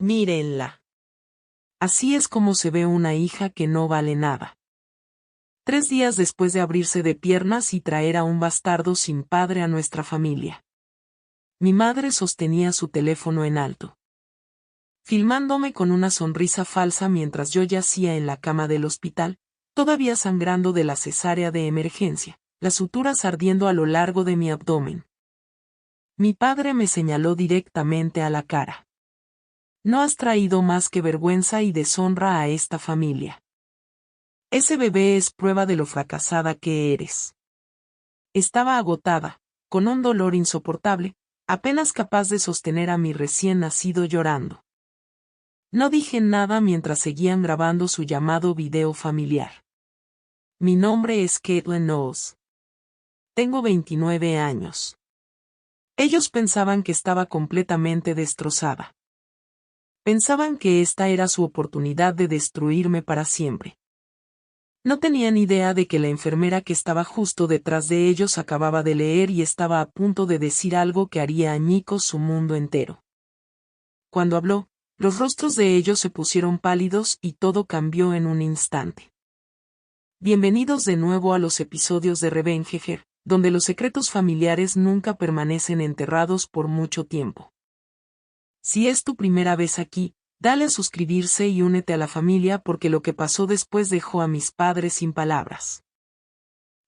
Mírenla. Así es como se ve una hija que no vale nada. 3 días después de abrirse de piernas y traer a un bastardo sin padre a nuestra familia. Mi madre sostenía su teléfono en alto, filmándome con una sonrisa falsa mientras yo yacía en la cama del hospital, todavía sangrando de la cesárea de emergencia, las suturas ardiendo a lo largo de mi abdomen. Mi padre me señaló directamente a la cara. No has traído más que vergüenza y deshonra a esta familia. Ese bebé es prueba de lo fracasada que eres. Estaba agotada, con un dolor insoportable, apenas capaz de sostener a mi recién nacido llorando. No dije nada mientras seguían grabando su llamado video familiar. Mi nombre es Caitlin Knowles. Tengo 29 años. Ellos pensaban que estaba completamente destrozada. Pensaban que esta era su oportunidad de destruirme para siempre. No tenían idea de que la enfermera que estaba justo detrás de ellos acababa de leer y estaba a punto de decir algo que haría añicos su mundo entero. Cuando habló, los rostros de ellos se pusieron pálidos y todo cambió en un instante. Bienvenidos de nuevo a los episodios de Revenger, donde los secretos familiares nunca permanecen enterrados por mucho tiempo. Si es tu primera vez aquí, dale a suscribirse y únete a la familia porque lo que pasó después dejó a mis padres sin palabras.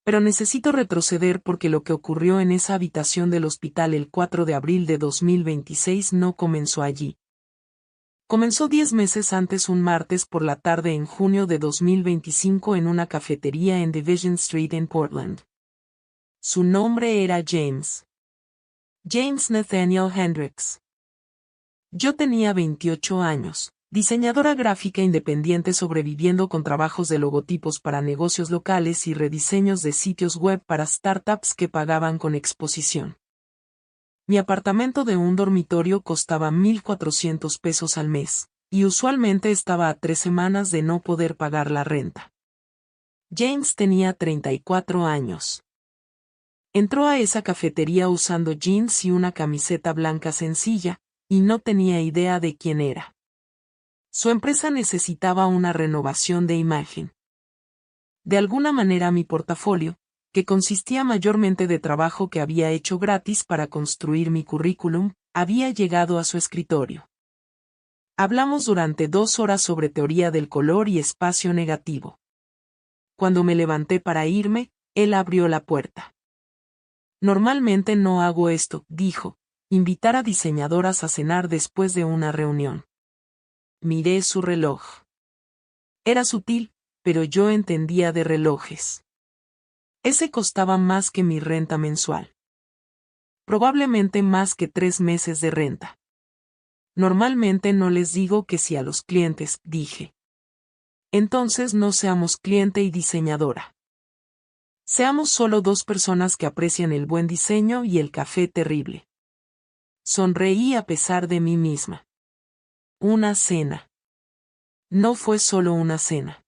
Pero necesito retroceder porque lo que ocurrió en esa habitación del hospital el 4 de abril de 2026 no comenzó allí. Comenzó 10 meses antes, un martes por la tarde en junio de 2025 en una cafetería en Division Street en Portland. Su nombre era James. James Nathaniel Hendricks. Yo tenía 28 años, diseñadora gráfica independiente sobreviviendo con trabajos de logotipos para negocios locales y rediseños de sitios web para startups que pagaban con exposición. Mi apartamento de un dormitorio costaba $1,400 al mes, y usualmente estaba a 3 semanas de no poder pagar la renta. James tenía 34 años. Entró a esa cafetería usando jeans y una camiseta blanca sencilla, y no tenía idea de quién era. Su empresa necesitaba una renovación de imagen. De alguna manera mi portafolio, que consistía mayormente de trabajo que había hecho gratis para construir mi currículum, había llegado a su escritorio. Hablamos durante 2 horas sobre teoría del color y espacio negativo. Cuando me levanté para irme, él abrió la puerta. Normalmente no hago esto, dijo, invitar a diseñadoras a cenar después de una reunión. Miré su reloj. Era sutil, pero yo entendía de relojes. Ese costaba más que mi renta mensual. Probablemente más que 3 meses de renta. Normalmente no les digo que sí a los clientes, dije. Entonces no seamos cliente y diseñadora. Seamos solo 2 personas que aprecian el buen diseño y el café terrible. Sonreí a pesar de mí misma. Una cena. No fue solo una cena.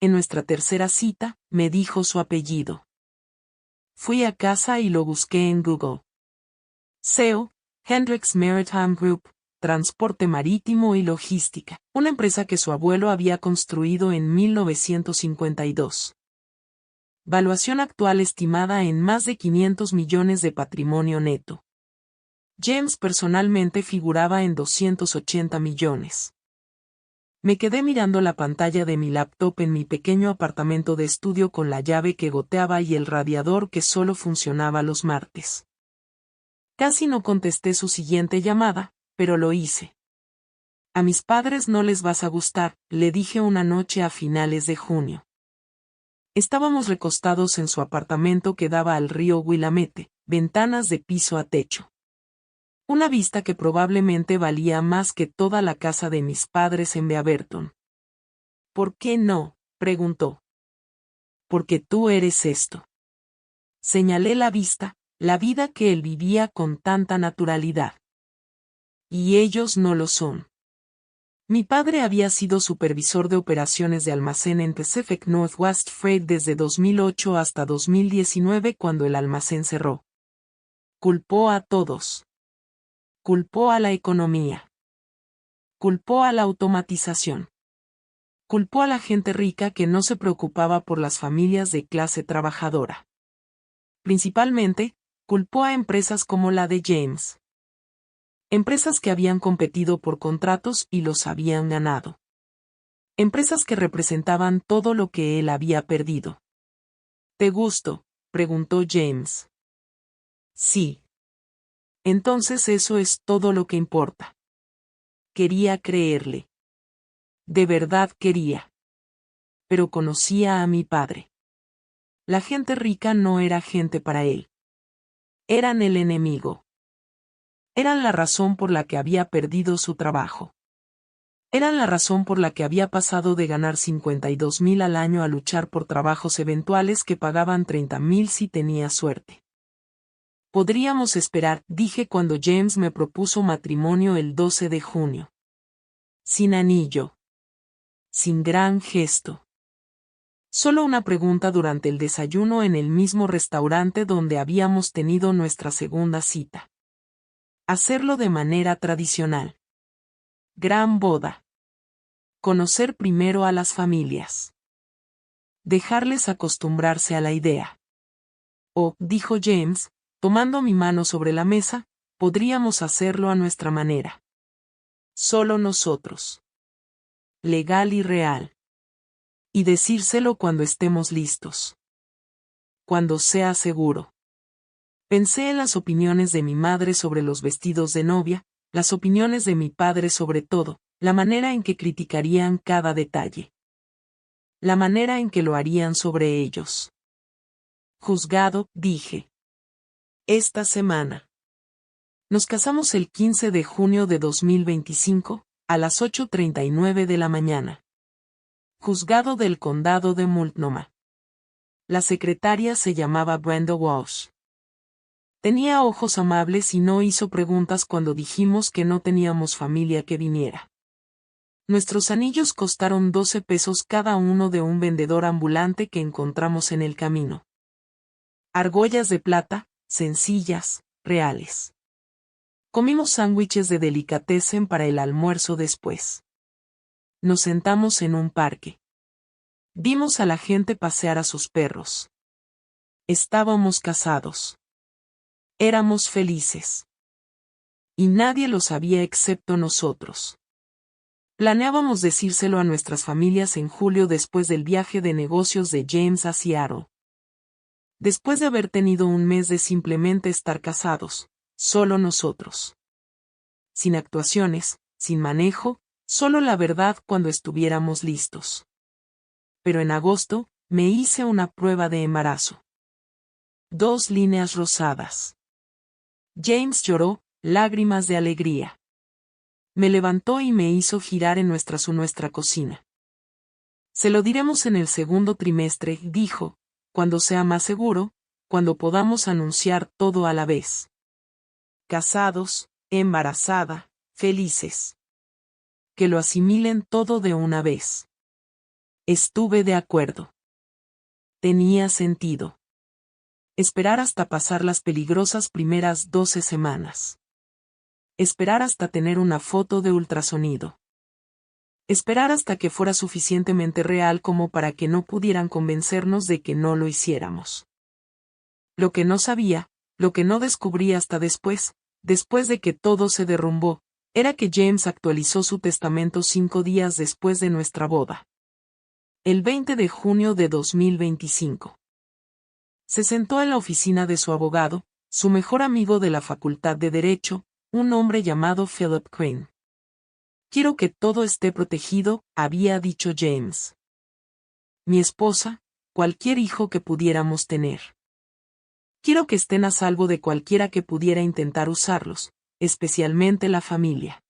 En nuestra tercera cita, me dijo su apellido. Fui a casa y lo busqué en Google. SEO, Hendricks Maritime Group, Transporte Marítimo y Logística, una empresa que su abuelo había construido en 1952. Valuación actual estimada en más de 500 millones de patrimonio neto. James personalmente figuraba en 280 millones. Me quedé mirando la pantalla de mi laptop en mi pequeño apartamento de estudio con la llave que goteaba y el radiador que solo funcionaba los martes. Casi no contesté su siguiente llamada, pero lo hice. A mis padres no les vas a gustar, le dije una noche a finales de junio. Estábamos recostados en su apartamento que daba al río Willamette, ventanas de piso a techo. Una vista que probablemente valía más que toda la casa de mis padres en Beaverton. ¿Por qué no?, preguntó. Porque tú eres esto. Señalé la vista, la vida que él vivía con tanta naturalidad. Y ellos no lo son. Mi padre había sido supervisor de operaciones de almacén en Pacific Northwest Freight desde 2008 hasta 2019 cuando el almacén cerró. Culpó a todos. Culpó a la economía. Culpó a la automatización. Culpó a la gente rica que no se preocupaba por las familias de clase trabajadora. Principalmente, culpó a empresas como la de James. Empresas que habían competido por contratos y los habían ganado. Empresas que representaban todo lo que él había perdido. ¿Te gusto?, preguntó James. Sí. Entonces eso es todo lo que importa. Quería creerle. De verdad quería. Pero conocía a mi padre. La gente rica no era gente para él. Eran el enemigo. Eran la razón por la que había perdido su trabajo. Eran la razón por la que había pasado de ganar 52,000 al año a luchar por trabajos eventuales que pagaban 30,000 si tenía suerte. Podríamos esperar, dije cuando James me propuso matrimonio el 12 de junio. Sin anillo. Sin gran gesto. Solo una pregunta durante el desayuno en el mismo restaurante donde habíamos tenido nuestra segunda cita. Hacerlo de manera tradicional. Gran boda. Conocer primero a las familias. Dejarles acostumbrarse a la idea. Oh, dijo James, tomando mi mano sobre la mesa, podríamos hacerlo a nuestra manera. Solo nosotros. Legal y real. Y decírselo cuando estemos listos. Cuando sea seguro. Pensé en las opiniones de mi madre sobre los vestidos de novia, las opiniones de mi padre sobre todo, la manera en que criticarían cada detalle. La manera en que lo harían sobre ellos. Juzgado, dije. Esta semana. Nos casamos el 15 de junio de 2025, a las 8:39 de la mañana. Juzgado del Condado de Multnomah. La secretaria se llamaba Brenda Walsh. Tenía ojos amables y no hizo preguntas cuando dijimos que no teníamos familia que viniera. Nuestros anillos costaron 12 pesos cada uno de un vendedor ambulante que encontramos en el camino. Argollas de plata, sencillas, reales. Comimos sándwiches de delicatessen para el almuerzo después. Nos sentamos en un parque. Vimos a la gente pasear a sus perros. Estábamos casados. Éramos felices. Y nadie lo sabía excepto nosotros. Planeábamos decírselo a nuestras familias en julio después del viaje de negocios de James a Seattle. Después de haber tenido un mes de simplemente estar casados, solo nosotros. Sin actuaciones, sin manejo, solo la verdad cuando estuviéramos listos. Pero en agosto, me hice una prueba de embarazo. 2 líneas rosadas. James lloró, lágrimas de alegría. Me levantó y me hizo girar en nuestra cocina. Se lo diremos en el segundo trimestre, dijo, cuando sea más seguro, cuando podamos anunciar todo a la vez. Casados, embarazada, felices. Que lo asimilen todo de una vez. Estuve de acuerdo. Tenía sentido. Esperar hasta pasar las peligrosas primeras 12 semanas. Esperar hasta tener una foto de ultrasonido. Esperar hasta que fuera suficientemente real como para que no pudieran convencernos de que no lo hiciéramos. Lo que no sabía, lo que no descubrí hasta después de que todo se derrumbó, era que James actualizó su testamento 5 días después de nuestra boda. El 20 de junio de 2025. Se sentó en la oficina de su abogado, su mejor amigo de la Facultad de Derecho, un hombre llamado Philip Crane. Quiero que todo esté protegido, había dicho James. Mi esposa, cualquier hijo que pudiéramos tener. Quiero que estén a salvo de cualquiera que pudiera intentar usarlos, especialmente la familia.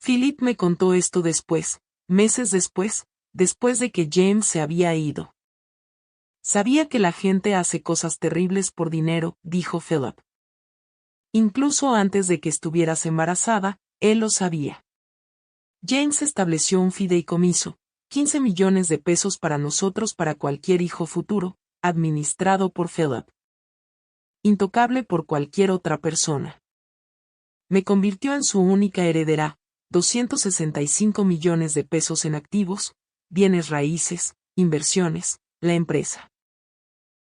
Philip me contó esto después, meses después de que James se había ido. Sabía que la gente hace cosas terribles por dinero, dijo Philip. Incluso antes de que estuvieras embarazada, él lo sabía. James estableció un fideicomiso, 15 millones de pesos para nosotros para cualquier hijo futuro, administrado por Philip. Intocable por cualquier otra persona. Me convirtió en su única heredera, $265 millones en activos, bienes raíces, inversiones, la empresa.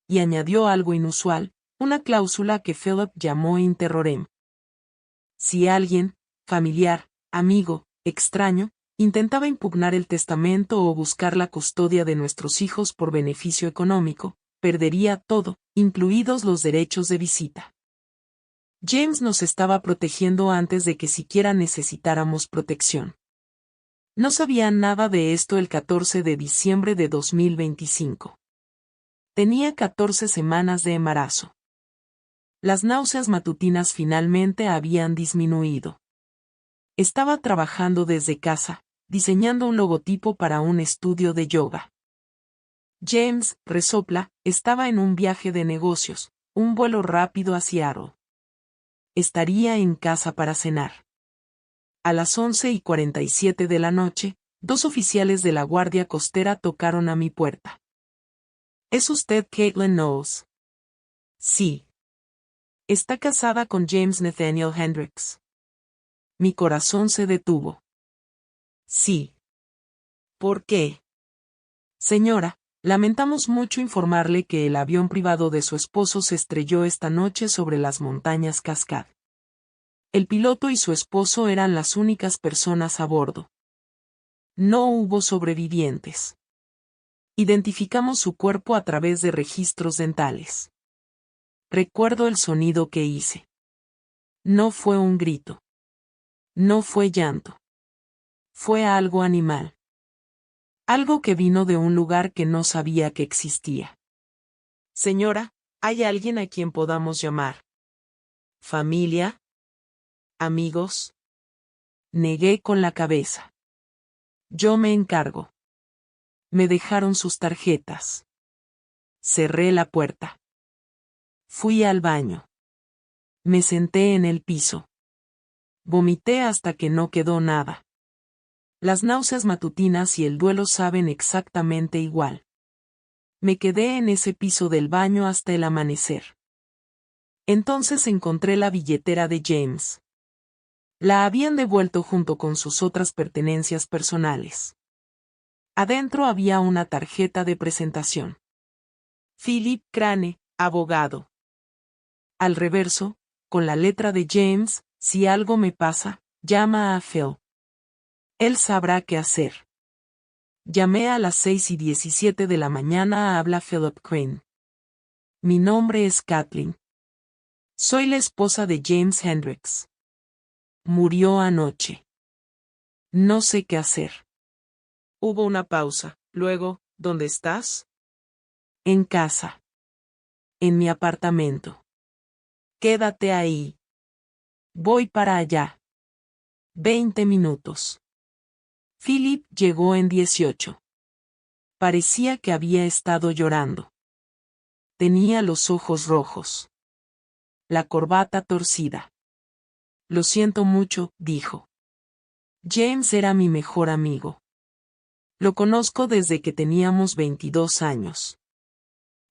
Y añadió algo inusual, una cláusula que Philip llamó in terrorem. Si alguien, familiar, amigo, extraño, intentaba impugnar el testamento o buscar la custodia de nuestros hijos por beneficio económico, perdería todo, incluidos los derechos de visita. James nos estaba protegiendo antes de que siquiera necesitáramos protección. No sabía nada de esto el 14 de diciembre de 2025. Tenía 14 semanas de embarazo. Las náuseas matutinas finalmente habían disminuido. Estaba trabajando desde casa, diseñando un logotipo para un estudio de yoga. James, resopla, estaba en un viaje de negocios, un vuelo rápido a Seattle. Estaría en casa para cenar. A las 11:47 de la noche, 2 oficiales de la Guardia Costera tocaron a mi puerta. ¿Es usted Caitlin Knowles? Sí. ¿Está casada con James Nathaniel Hendricks? Mi corazón se detuvo. Sí. ¿Por qué? Señora, lamentamos mucho informarle que el avión privado de su esposo se estrelló esta noche sobre las montañas Cascade. El piloto y su esposo eran las únicas personas a bordo. No hubo sobrevivientes. Identificamos su cuerpo a través de registros dentales. Recuerdo el sonido que hice. No fue un grito. No fue llanto. Fue algo animal. Algo que vino de un lugar que no sabía que existía. Señora, ¿hay alguien a quien podamos llamar? ¿Familia? ¿Amigos? Negué con la cabeza. Yo me encargo. Me dejaron sus tarjetas. Cerré la puerta. Fui al baño. Me senté en el piso. Vomité hasta que no quedó nada. Las náuseas matutinas y el duelo saben exactamente igual. Me quedé en ese piso del baño hasta el amanecer. Entonces encontré la billetera de James. La habían devuelto junto con sus otras pertenencias personales. Adentro había una tarjeta de presentación. Philip Crane, abogado. Al reverso, con la letra de James, si algo me pasa, llama a Phil. Él sabrá qué hacer. Llamé a las 6:17 de la mañana. Habla Philip Crane. Mi nombre es Kathleen. Soy la esposa de James Hendricks. Murió anoche. No sé qué hacer. Hubo una pausa. Luego, ¿dónde estás? En casa. En mi apartamento. Quédate ahí. Voy para allá. 20 minutos. Philip llegó en 18. Parecía que había estado llorando. Tenía los ojos rojos. La corbata torcida. Lo siento mucho, dijo. James era mi mejor amigo. Lo conozco desde que teníamos 22 años.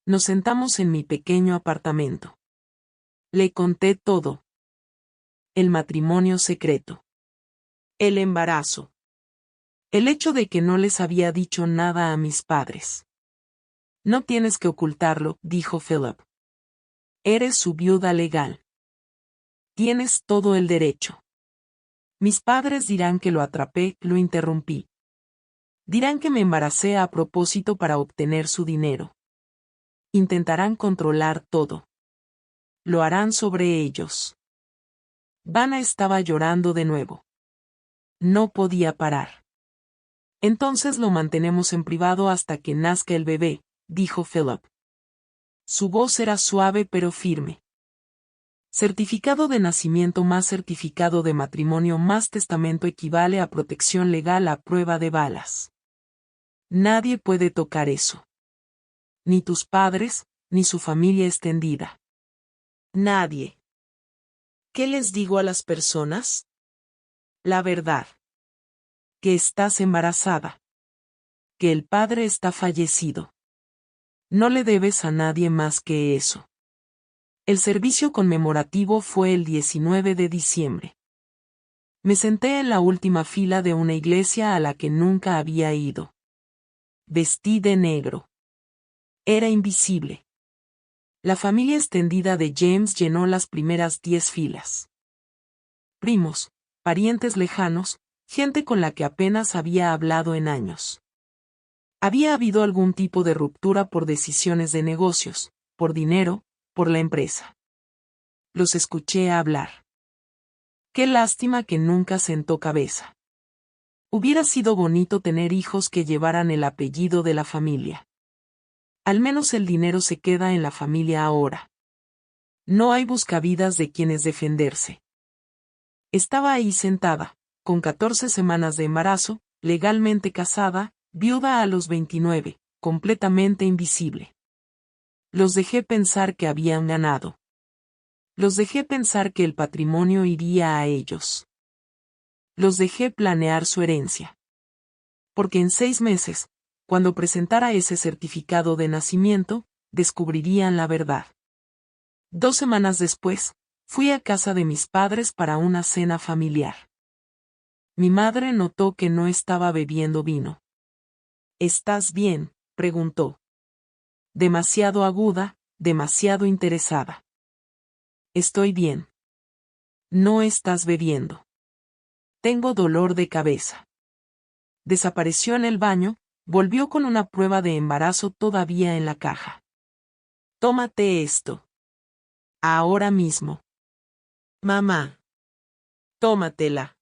Nos sentamos en mi pequeño apartamento. Le conté todo. El matrimonio secreto. El embarazo. El hecho de que no les había dicho nada a mis padres. No tienes que ocultarlo, dijo Philip. Eres su viuda legal. Tienes todo el derecho. Mis padres dirán que lo atrapé, lo interrumpí. Dirán que me embaracé a propósito para obtener su dinero. Intentarán controlar todo. Lo harán sobre ellos. Vanna estaba llorando de nuevo. No podía parar. Entonces lo mantenemos en privado hasta que nazca el bebé, dijo Philip. Su voz era suave pero firme. Certificado de nacimiento más certificado de matrimonio más testamento equivale a protección legal a prueba de balas. Nadie puede tocar eso. Ni tus padres, ni su familia extendida. Nadie. ¿Qué les digo a las personas? La verdad. Que estás embarazada. Que el padre está fallecido. No le debes a nadie más que eso. El servicio conmemorativo fue el 19 de diciembre. Me senté en la última fila de una iglesia a la que nunca había ido. Vestí de negro. Era invisible. La familia extendida de James llenó las primeras 10 filas. Primos, parientes lejanos, gente con la que apenas había hablado en años. Había habido algún tipo de ruptura por decisiones de negocios, por dinero, por la empresa. Los escuché hablar. Qué lástima que nunca sentó cabeza. Hubiera sido bonito tener hijos que llevaran el apellido de la familia. Al menos el dinero se queda en la familia ahora. No hay buscavidas de quienes defenderse. Estaba ahí sentada, con 14 semanas de embarazo, legalmente casada, viuda a los 29, completamente invisible. Los dejé pensar que habían ganado. Los dejé pensar que el patrimonio iría a ellos. Los dejé planear su herencia. Porque en 6 meses, cuando presentara ese certificado de nacimiento, descubrirían la verdad. 2 semanas después, fui a casa de mis padres para una cena familiar. Mi madre notó que no estaba bebiendo vino. ¿Estás bien?, preguntó. Demasiado aguda, demasiado interesada. Estoy bien. No estás bebiendo. Tengo dolor de cabeza. Desapareció en el baño, volvió con una prueba de embarazo todavía en la caja. Tómate esto. Ahora mismo. Mamá. Tómatela.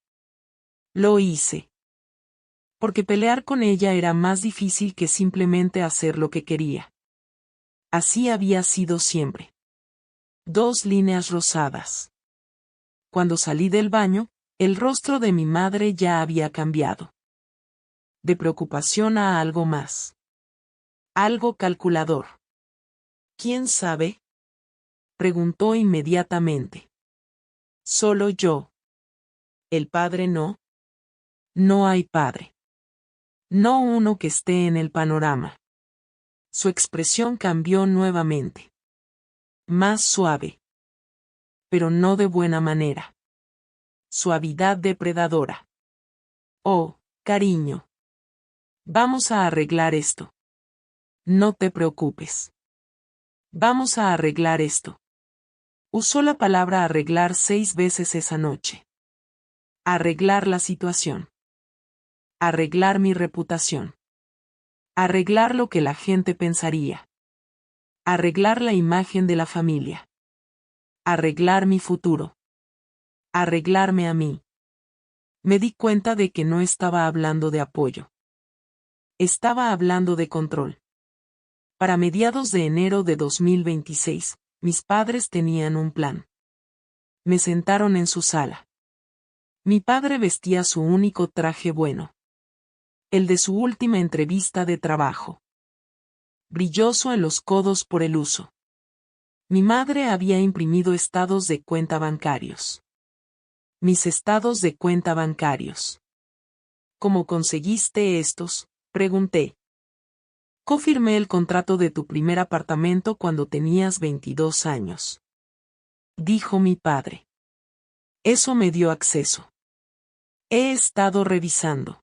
Lo hice. Porque pelear con ella era más difícil que simplemente hacer lo que quería. Así había sido siempre. 2 líneas rosadas. Cuando salí del baño, el rostro de mi madre ya había cambiado. De preocupación a algo más. Algo calculador. ¿Quién sabe?, preguntó inmediatamente. Solo yo. ¿El padre no? No hay padre. No uno que esté en el panorama. Su expresión cambió nuevamente. Más suave. Pero no de buena manera. Suavidad depredadora. Oh, cariño. Vamos a arreglar esto. No te preocupes. Vamos a arreglar esto. Usó la palabra arreglar 6 veces esa noche. Arreglar la situación. Arreglar mi reputación. Arreglar lo que la gente pensaría. Arreglar la imagen de la familia. Arreglar mi futuro. Arreglarme a mí. Me di cuenta de que no estaba hablando de apoyo. Estaba hablando de control. Para mediados de enero de 2026, mis padres tenían un plan. Me sentaron en su sala. Mi padre vestía su único traje bueno. El de su última entrevista de trabajo. Brilloso en los codos por el uso. Mi madre había imprimido estados de cuenta bancarios. Mis estados de cuenta bancarios. ¿Cómo conseguiste estos?, pregunté. Confirmé el contrato de tu primer apartamento cuando tenías 22 años. Dijo mi padre. Eso me dio acceso. He estado revisando.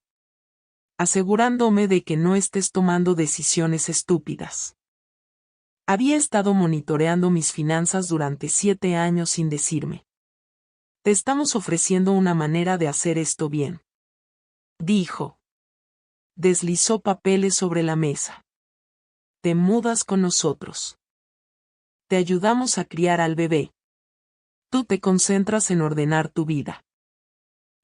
Asegurándome de que no estés tomando decisiones estúpidas. Había estado monitoreando mis finanzas durante 7 años sin decirme. Te estamos ofreciendo una manera de hacer esto bien. Dijo. Deslizó papeles sobre la mesa. Te mudas con nosotros. Te ayudamos a criar al bebé. Tú te concentras en ordenar tu vida.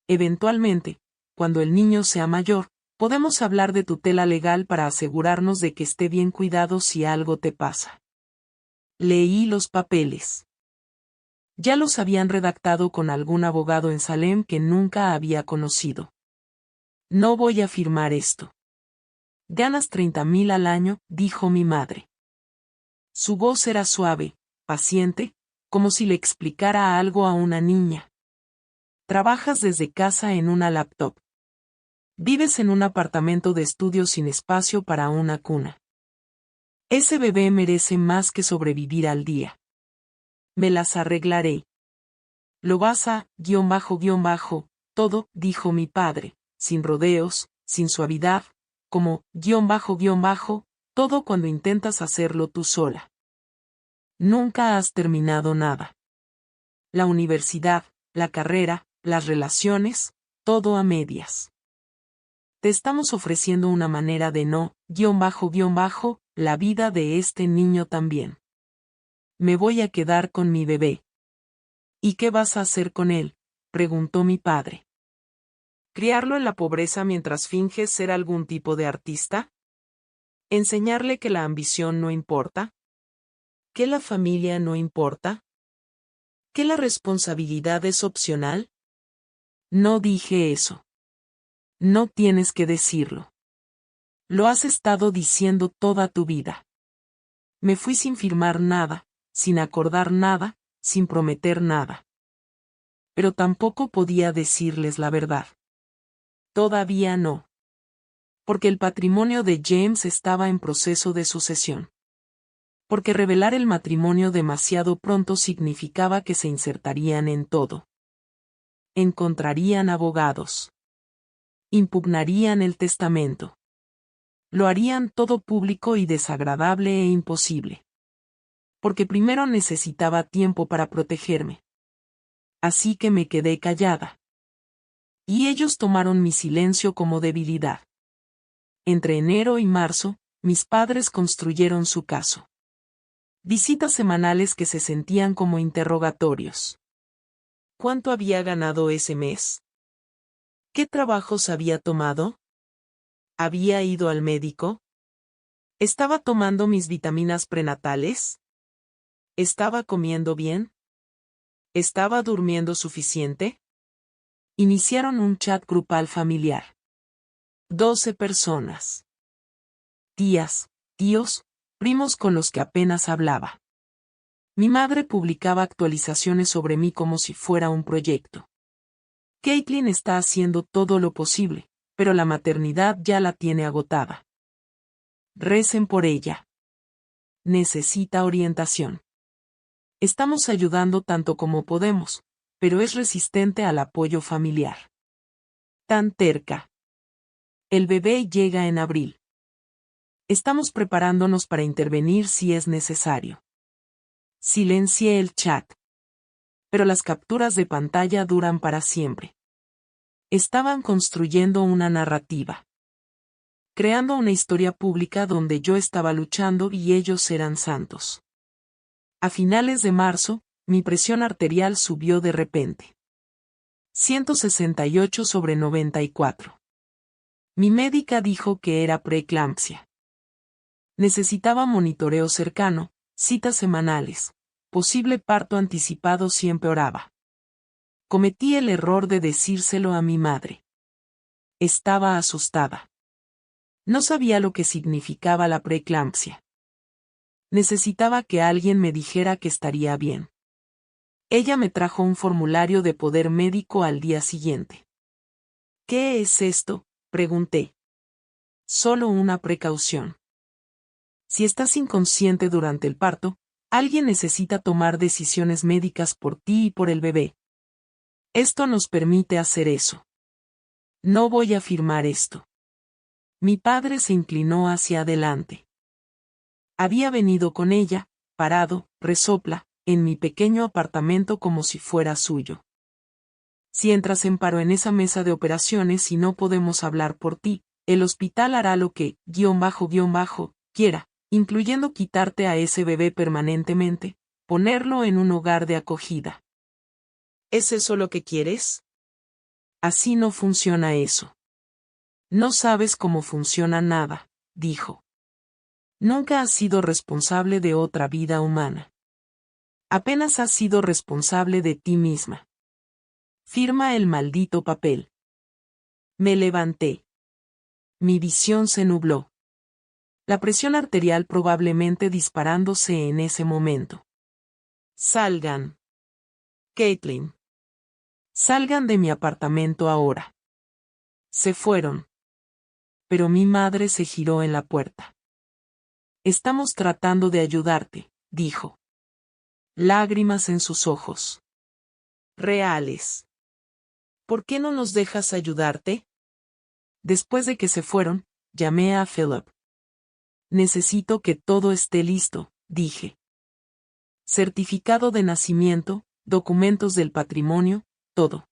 Eventualmente, cuando el niño sea mayor, podemos hablar de tutela legal para asegurarnos de que esté bien cuidado si algo te pasa. Leí los papeles. Ya los habían redactado con algún abogado en Salem que nunca había conocido. No voy a firmar esto. Ganas 30,000 al año, dijo mi madre. Su voz era suave, paciente, como si le explicara algo a una niña. Trabajas desde casa en una laptop. Vives en un apartamento de estudio sin espacio para una cuna. Ese bebé merece más que sobrevivir al día. Me las arreglaré. Lo vas a, todo, dijo mi padre, sin rodeos, sin suavidad, como, todo cuando intentas hacerlo tú sola. Nunca has terminado nada. La universidad, la carrera, las relaciones, todo a medias. Te estamos ofreciendo una manera de la vida de este niño también. Me voy a quedar con mi bebé. ¿Y qué vas a hacer con él?, preguntó mi padre. ¿Criarlo en la pobreza mientras finges ser algún tipo de artista? ¿Enseñarle que la ambición no importa? ¿Que la familia no importa? ¿Que la responsabilidad es opcional? No dije eso. No tienes que decirlo. Lo has estado diciendo toda tu vida. Me fui sin firmar nada, sin acordar nada, sin prometer nada. Pero tampoco podía decirles la verdad. Todavía no. Porque el patrimonio de James estaba en proceso de sucesión. Porque revelar el matrimonio demasiado pronto significaba que se insertarían en todo. Encontrarían abogados. Impugnarían el testamento. Lo harían todo público y desagradable e imposible. Porque primero necesitaba tiempo para protegerme. Así que me quedé callada. Y ellos tomaron mi silencio como debilidad. Entre enero y marzo, mis padres construyeron su caso. Visitas semanales que se sentían como interrogatorios. ¿Cuánto había ganado ese mes? ¿Qué trabajos había tomado? ¿Había ido al médico? ¿Estaba tomando mis vitaminas prenatales? ¿Estaba comiendo bien? ¿Estaba durmiendo suficiente? Iniciaron un chat grupal familiar. 12 personas. Tías, tíos, primos con los que apenas hablaba. Mi madre publicaba actualizaciones sobre mí como si fuera un proyecto. Caitlin está haciendo todo lo posible, pero la maternidad ya la tiene agotada. Recen por ella. Necesita orientación. Estamos ayudando tanto como podemos, pero es resistente al apoyo familiar. Tan terca. El bebé llega en abril. Estamos preparándonos para intervenir si es necesario. Silencié el chat. Pero las capturas de pantalla duran para siempre. Estaban construyendo una narrativa. Creando una historia pública donde yo estaba luchando y ellos eran santos. A finales de marzo, mi presión arterial subió de repente. 168/94. Mi médica dijo que era preeclampsia. Necesitaba monitoreo cercano, citas semanales. Posible parto anticipado si empeoraba. Cometí el error de decírselo a mi madre. Estaba asustada. No sabía lo que significaba la preeclampsia. Necesitaba que alguien me dijera que estaría bien. Ella me trajo un formulario de poder médico al día siguiente. ¿Qué es esto?, pregunté. Solo una precaución. Si estás inconsciente durante el parto, alguien necesita tomar decisiones médicas por ti y por el bebé. Esto nos permite hacer eso. No voy a firmar esto. Mi padre se inclinó hacia adelante. Había venido con ella, parado, resopla, en mi pequeño apartamento como si fuera suyo. Si entras en paro en esa mesa de operaciones y no podemos hablar por ti, el hospital hará lo que, quiera, incluyendo quitarte a ese bebé permanentemente, ponerlo en un hogar de acogida. ¿Es eso lo que quieres? Así no funciona eso. No sabes cómo funciona nada, dijo. Nunca has sido responsable de otra vida humana. Apenas has sido responsable de ti misma. Firma el maldito papel. Me levanté. Mi visión se nubló. La presión arterial probablemente disparándose en ese momento. Salgan. Caitlin. Salgan de mi apartamento ahora. Se fueron. Pero mi madre se giró en la puerta. Estamos tratando de ayudarte, dijo. Lágrimas en sus ojos. Reales. ¿Por qué no nos dejas ayudarte? Después de que se fueron, llamé a Philip. Necesito que todo esté listo, dije. Certificado de nacimiento, documentos del patrimonio, todo.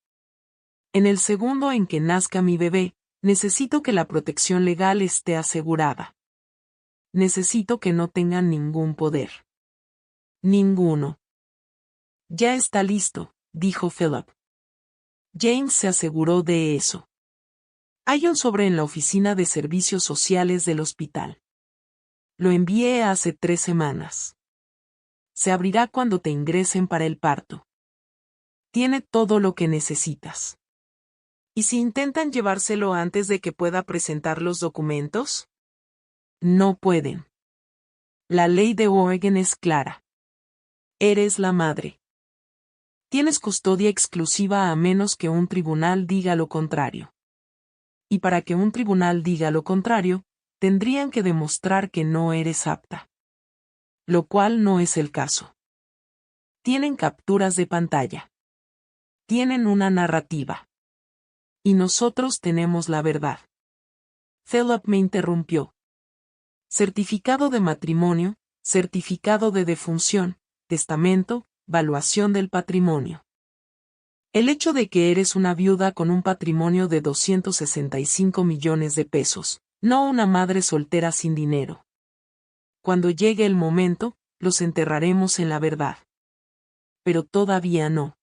En el segundo en que nazca mi bebé, necesito que la protección legal esté asegurada. Necesito que no tengan ningún poder. Ninguno. Ya está listo, dijo Philip. James se aseguró de eso. Hay un sobre en la oficina de servicios sociales del hospital. Lo envié hace 3 semanas. Se abrirá cuando te ingresen para el parto. Tiene todo lo que necesitas. ¿Y si intentan llevárselo antes de que pueda presentar los documentos? No pueden. La ley de Oregon es clara. Eres la madre. Tienes custodia exclusiva a menos que un tribunal diga lo contrario. Y para que un tribunal diga lo contrario, tendrían que demostrar que no eres apta. Lo cual no es el caso. Tienen capturas de pantalla. Tienen una narrativa. Y nosotros tenemos la verdad. Philip me interrumpió. Certificado de matrimonio, certificado de defunción, testamento, valuación del patrimonio. El hecho de que eres una viuda con un patrimonio de 265 millones de pesos, no una madre soltera sin dinero. Cuando llegue el momento, los enterraremos en la verdad. Pero todavía no.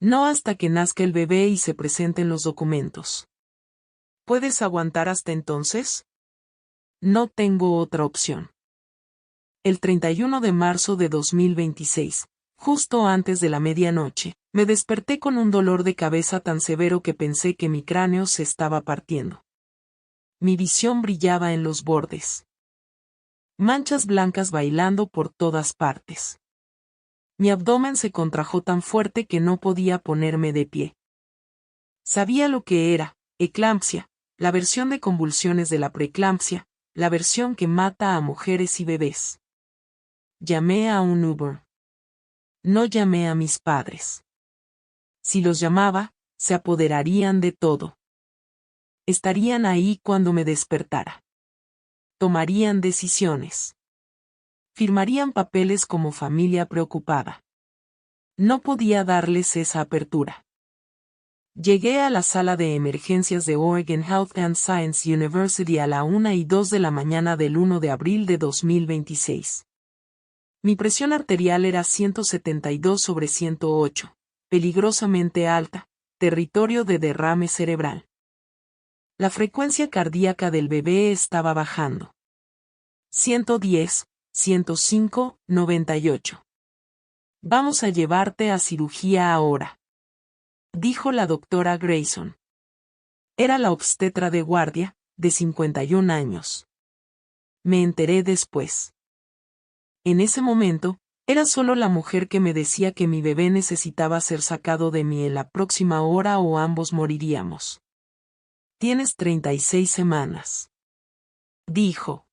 No hasta que nazca el bebé y se presenten los documentos. ¿Puedes aguantar hasta entonces? No tengo otra opción. El 31 de marzo de 2026, justo antes de la medianoche, me desperté con un dolor de cabeza tan severo que pensé que mi cráneo se estaba partiendo. Mi visión brillaba en los bordes. Manchas blancas bailando por todas partes. Mi abdomen se contrajo tan fuerte que no podía ponerme de pie. Sabía lo que era, eclampsia, la versión de convulsiones de la preeclampsia, la versión que mata a mujeres y bebés. Llamé a un Uber. No llamé a mis padres. Si los llamaba, se apoderarían de todo. Estarían ahí cuando me despertara. Tomarían decisiones. Firmarían papeles como familia preocupada. No podía darles esa apertura. Llegué a la sala de emergencias de Oregon Health and Science University a la 1:02 de la mañana del 1 de abril de 2026. Mi presión arterial era 172/108, peligrosamente alta, territorio de derrame cerebral. La frecuencia cardíaca del bebé estaba bajando. 110, 105, 98. Vamos a llevarte a cirugía ahora, dijo la doctora Grayson. Era la obstetra de guardia, de 51 años. Me enteré después. En ese momento, era solo la mujer que me decía que mi bebé necesitaba ser sacado de mí en la próxima hora o ambos moriríamos. Tienes 36 semanas. Dijo.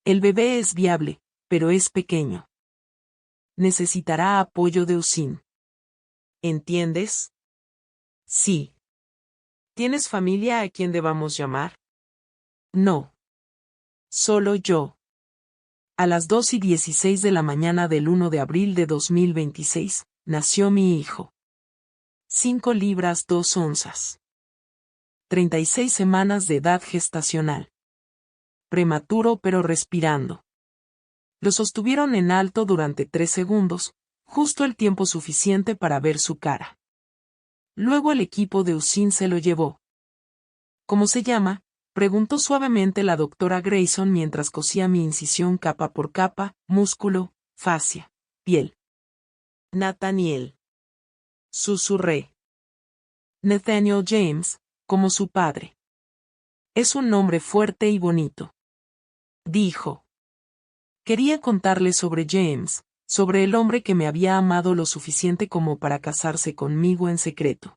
El bebé es viable, pero es pequeño. Necesitará apoyo de USIN. ¿Entiendes? Sí. ¿Tienes familia a quien debamos llamar? No. Solo yo. A las 2:16 de la mañana del 1 de abril de 2026, nació mi hijo. 5 libras 2 onzas. 36 semanas de edad gestacional. Prematuro pero respirando. Lo sostuvieron en alto durante 3 segundos, justo el tiempo suficiente para ver su cara. Luego el equipo de USIN se lo llevó. ¿Cómo se llama?, preguntó suavemente la doctora Grayson mientras cosía mi incisión capa por capa, músculo, fascia, piel. Nathaniel. Susurré. Nathaniel James, como su padre. Es un nombre fuerte y bonito. Dijo. Quería contarle sobre James, sobre el hombre que me había amado lo suficiente como para casarse conmigo en secreto.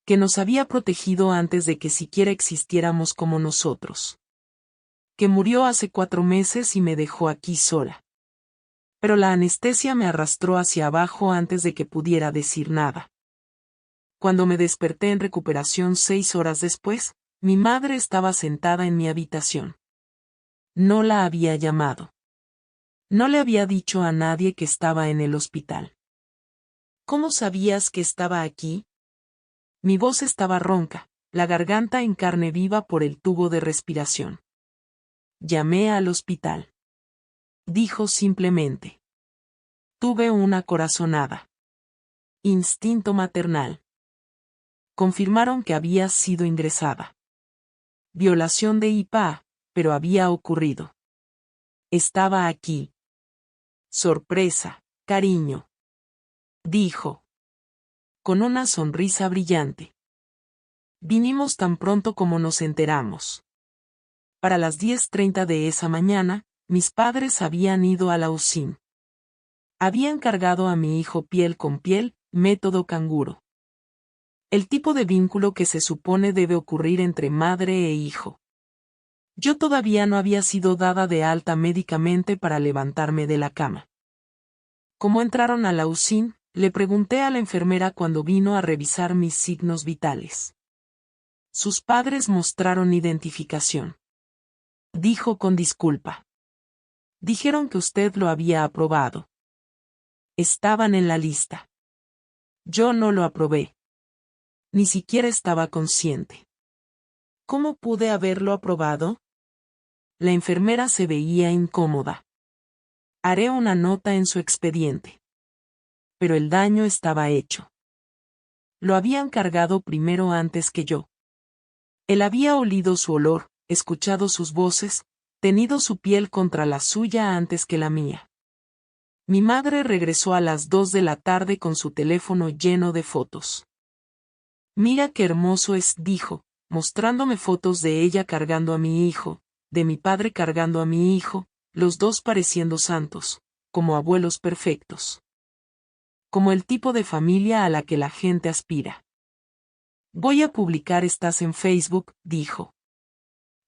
Que nos había protegido antes de que siquiera existiéramos como nosotros. Que murió hace 4 meses y me dejó aquí sola. Pero la anestesia me arrastró hacia abajo antes de que pudiera decir nada. Cuando me desperté en recuperación 6 horas después, mi madre estaba sentada en mi habitación. No la había llamado. No le había dicho a nadie que estaba en el hospital. ¿Cómo sabías que estaba aquí? Mi voz estaba ronca, la garganta en carne viva por el tubo de respiración. Llamé al hospital. Dijo simplemente. Tuve una corazonada. Instinto maternal. Confirmaron que había sido ingresada. Violación de IPA, pero había ocurrido. Estaba aquí. Sorpresa, cariño. Dijo. Con una sonrisa brillante. Vinimos tan pronto como nos enteramos. Para las 10:30 de esa mañana, mis padres habían ido a la UCIM. Habían cargado a mi hijo piel con piel, método canguro. El tipo de vínculo que se supone debe ocurrir entre madre e hijo. Yo todavía no había sido dada de alta médicamente para levantarme de la cama. Como entraron a la UCIM, le pregunté a la enfermera cuando vino a revisar mis signos vitales. Sus padres mostraron identificación. Dijo con disculpa. Dijeron que usted lo había aprobado. Estaban en la lista. Yo no lo aprobé. Ni siquiera estaba consciente. ¿Cómo pude haberlo aprobado? La enfermera se veía incómoda. Haré una nota en su expediente. Pero el daño estaba hecho. Lo habían cargado primero antes que yo. Él había olido su olor, escuchado sus voces, tenido su piel contra la suya antes que la mía. Mi madre regresó a las 2 de la tarde con su teléfono lleno de fotos. Mira qué hermoso es, dijo, mostrándome fotos de ella cargando a mi hijo, de mi padre cargando a mi hijo, los dos pareciendo santos, como abuelos perfectos. Como el tipo de familia a la que la gente aspira. Voy a publicar estas en Facebook, dijo.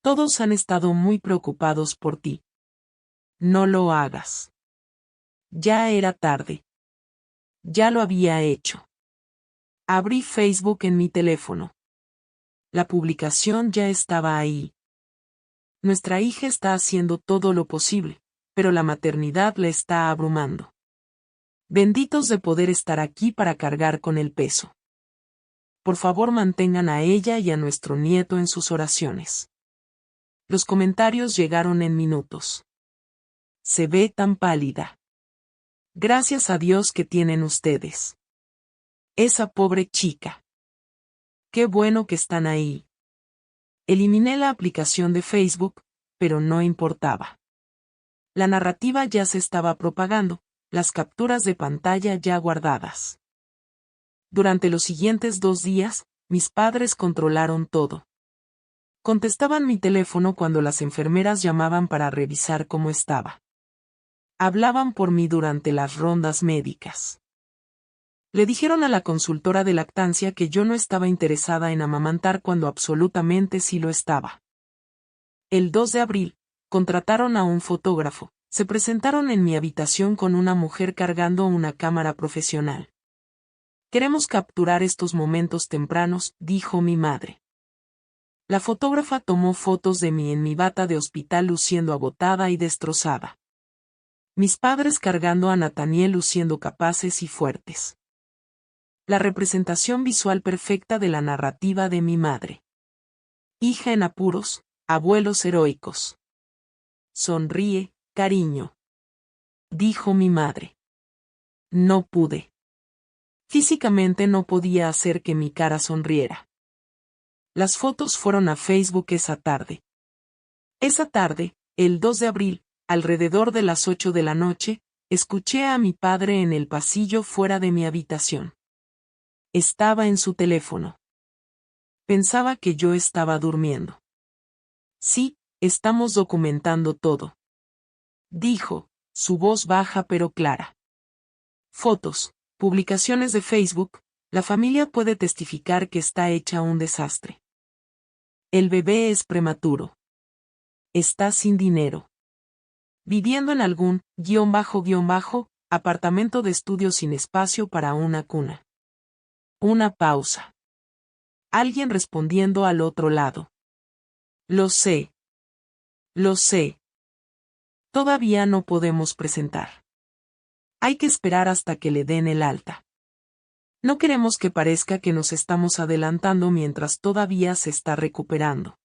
Todos han estado muy preocupados por ti. No lo hagas. Ya era tarde. Ya lo había hecho. Abrí Facebook en mi teléfono. La publicación ya estaba ahí. Nuestra hija está haciendo todo lo posible, pero la maternidad la está abrumando. Benditos de poder estar aquí para cargar con el peso. Por favor, mantengan a ella y a nuestro nieto en sus oraciones. Los comentarios llegaron en minutos. Se ve tan pálida. Gracias a Dios que tienen ustedes. Esa pobre chica. Qué bueno que están ahí. Eliminé la aplicación de Facebook, pero no importaba. La narrativa ya se estaba propagando, las capturas de pantalla ya guardadas. Durante los siguientes 2 días, mis padres controlaron todo. Contestaban mi teléfono cuando las enfermeras llamaban para revisar cómo estaba. Hablaban por mí durante las rondas médicas. Le dijeron a la consultora de lactancia que yo no estaba interesada en amamantar cuando absolutamente sí lo estaba. El 2 de abril, contrataron a un fotógrafo, se presentaron en mi habitación con una mujer cargando una cámara profesional. Queremos capturar estos momentos tempranos, dijo mi madre. La fotógrafa tomó fotos de mí en mi bata de hospital luciendo agotada y destrozada. Mis padres cargando a Nathaniel luciendo capaces y fuertes. La representación visual perfecta de la narrativa de mi madre. Hija en apuros, abuelos heroicos. Sonríe, cariño. Dijo mi madre. No pude. Físicamente no podía hacer que mi cara sonriera. Las fotos fueron a Facebook esa tarde. Esa tarde, el 2 de abril, alrededor de las 8 de la noche, escuché a mi padre en el pasillo fuera de mi habitación. Estaba en su teléfono. Pensaba que yo estaba durmiendo. Sí, estamos documentando todo. Dijo, su voz baja pero clara. Fotos, publicaciones de Facebook, la familia puede testificar que está hecha un desastre. El bebé es prematuro. Está sin dinero. Viviendo en algún, __, apartamento de estudio sin espacio para una cuna. Una pausa. Alguien respondiendo al otro lado. Lo sé. Lo sé. Todavía no podemos presentar. Hay que esperar hasta que le den el alta. No queremos que parezca que nos estamos adelantando mientras todavía se está recuperando.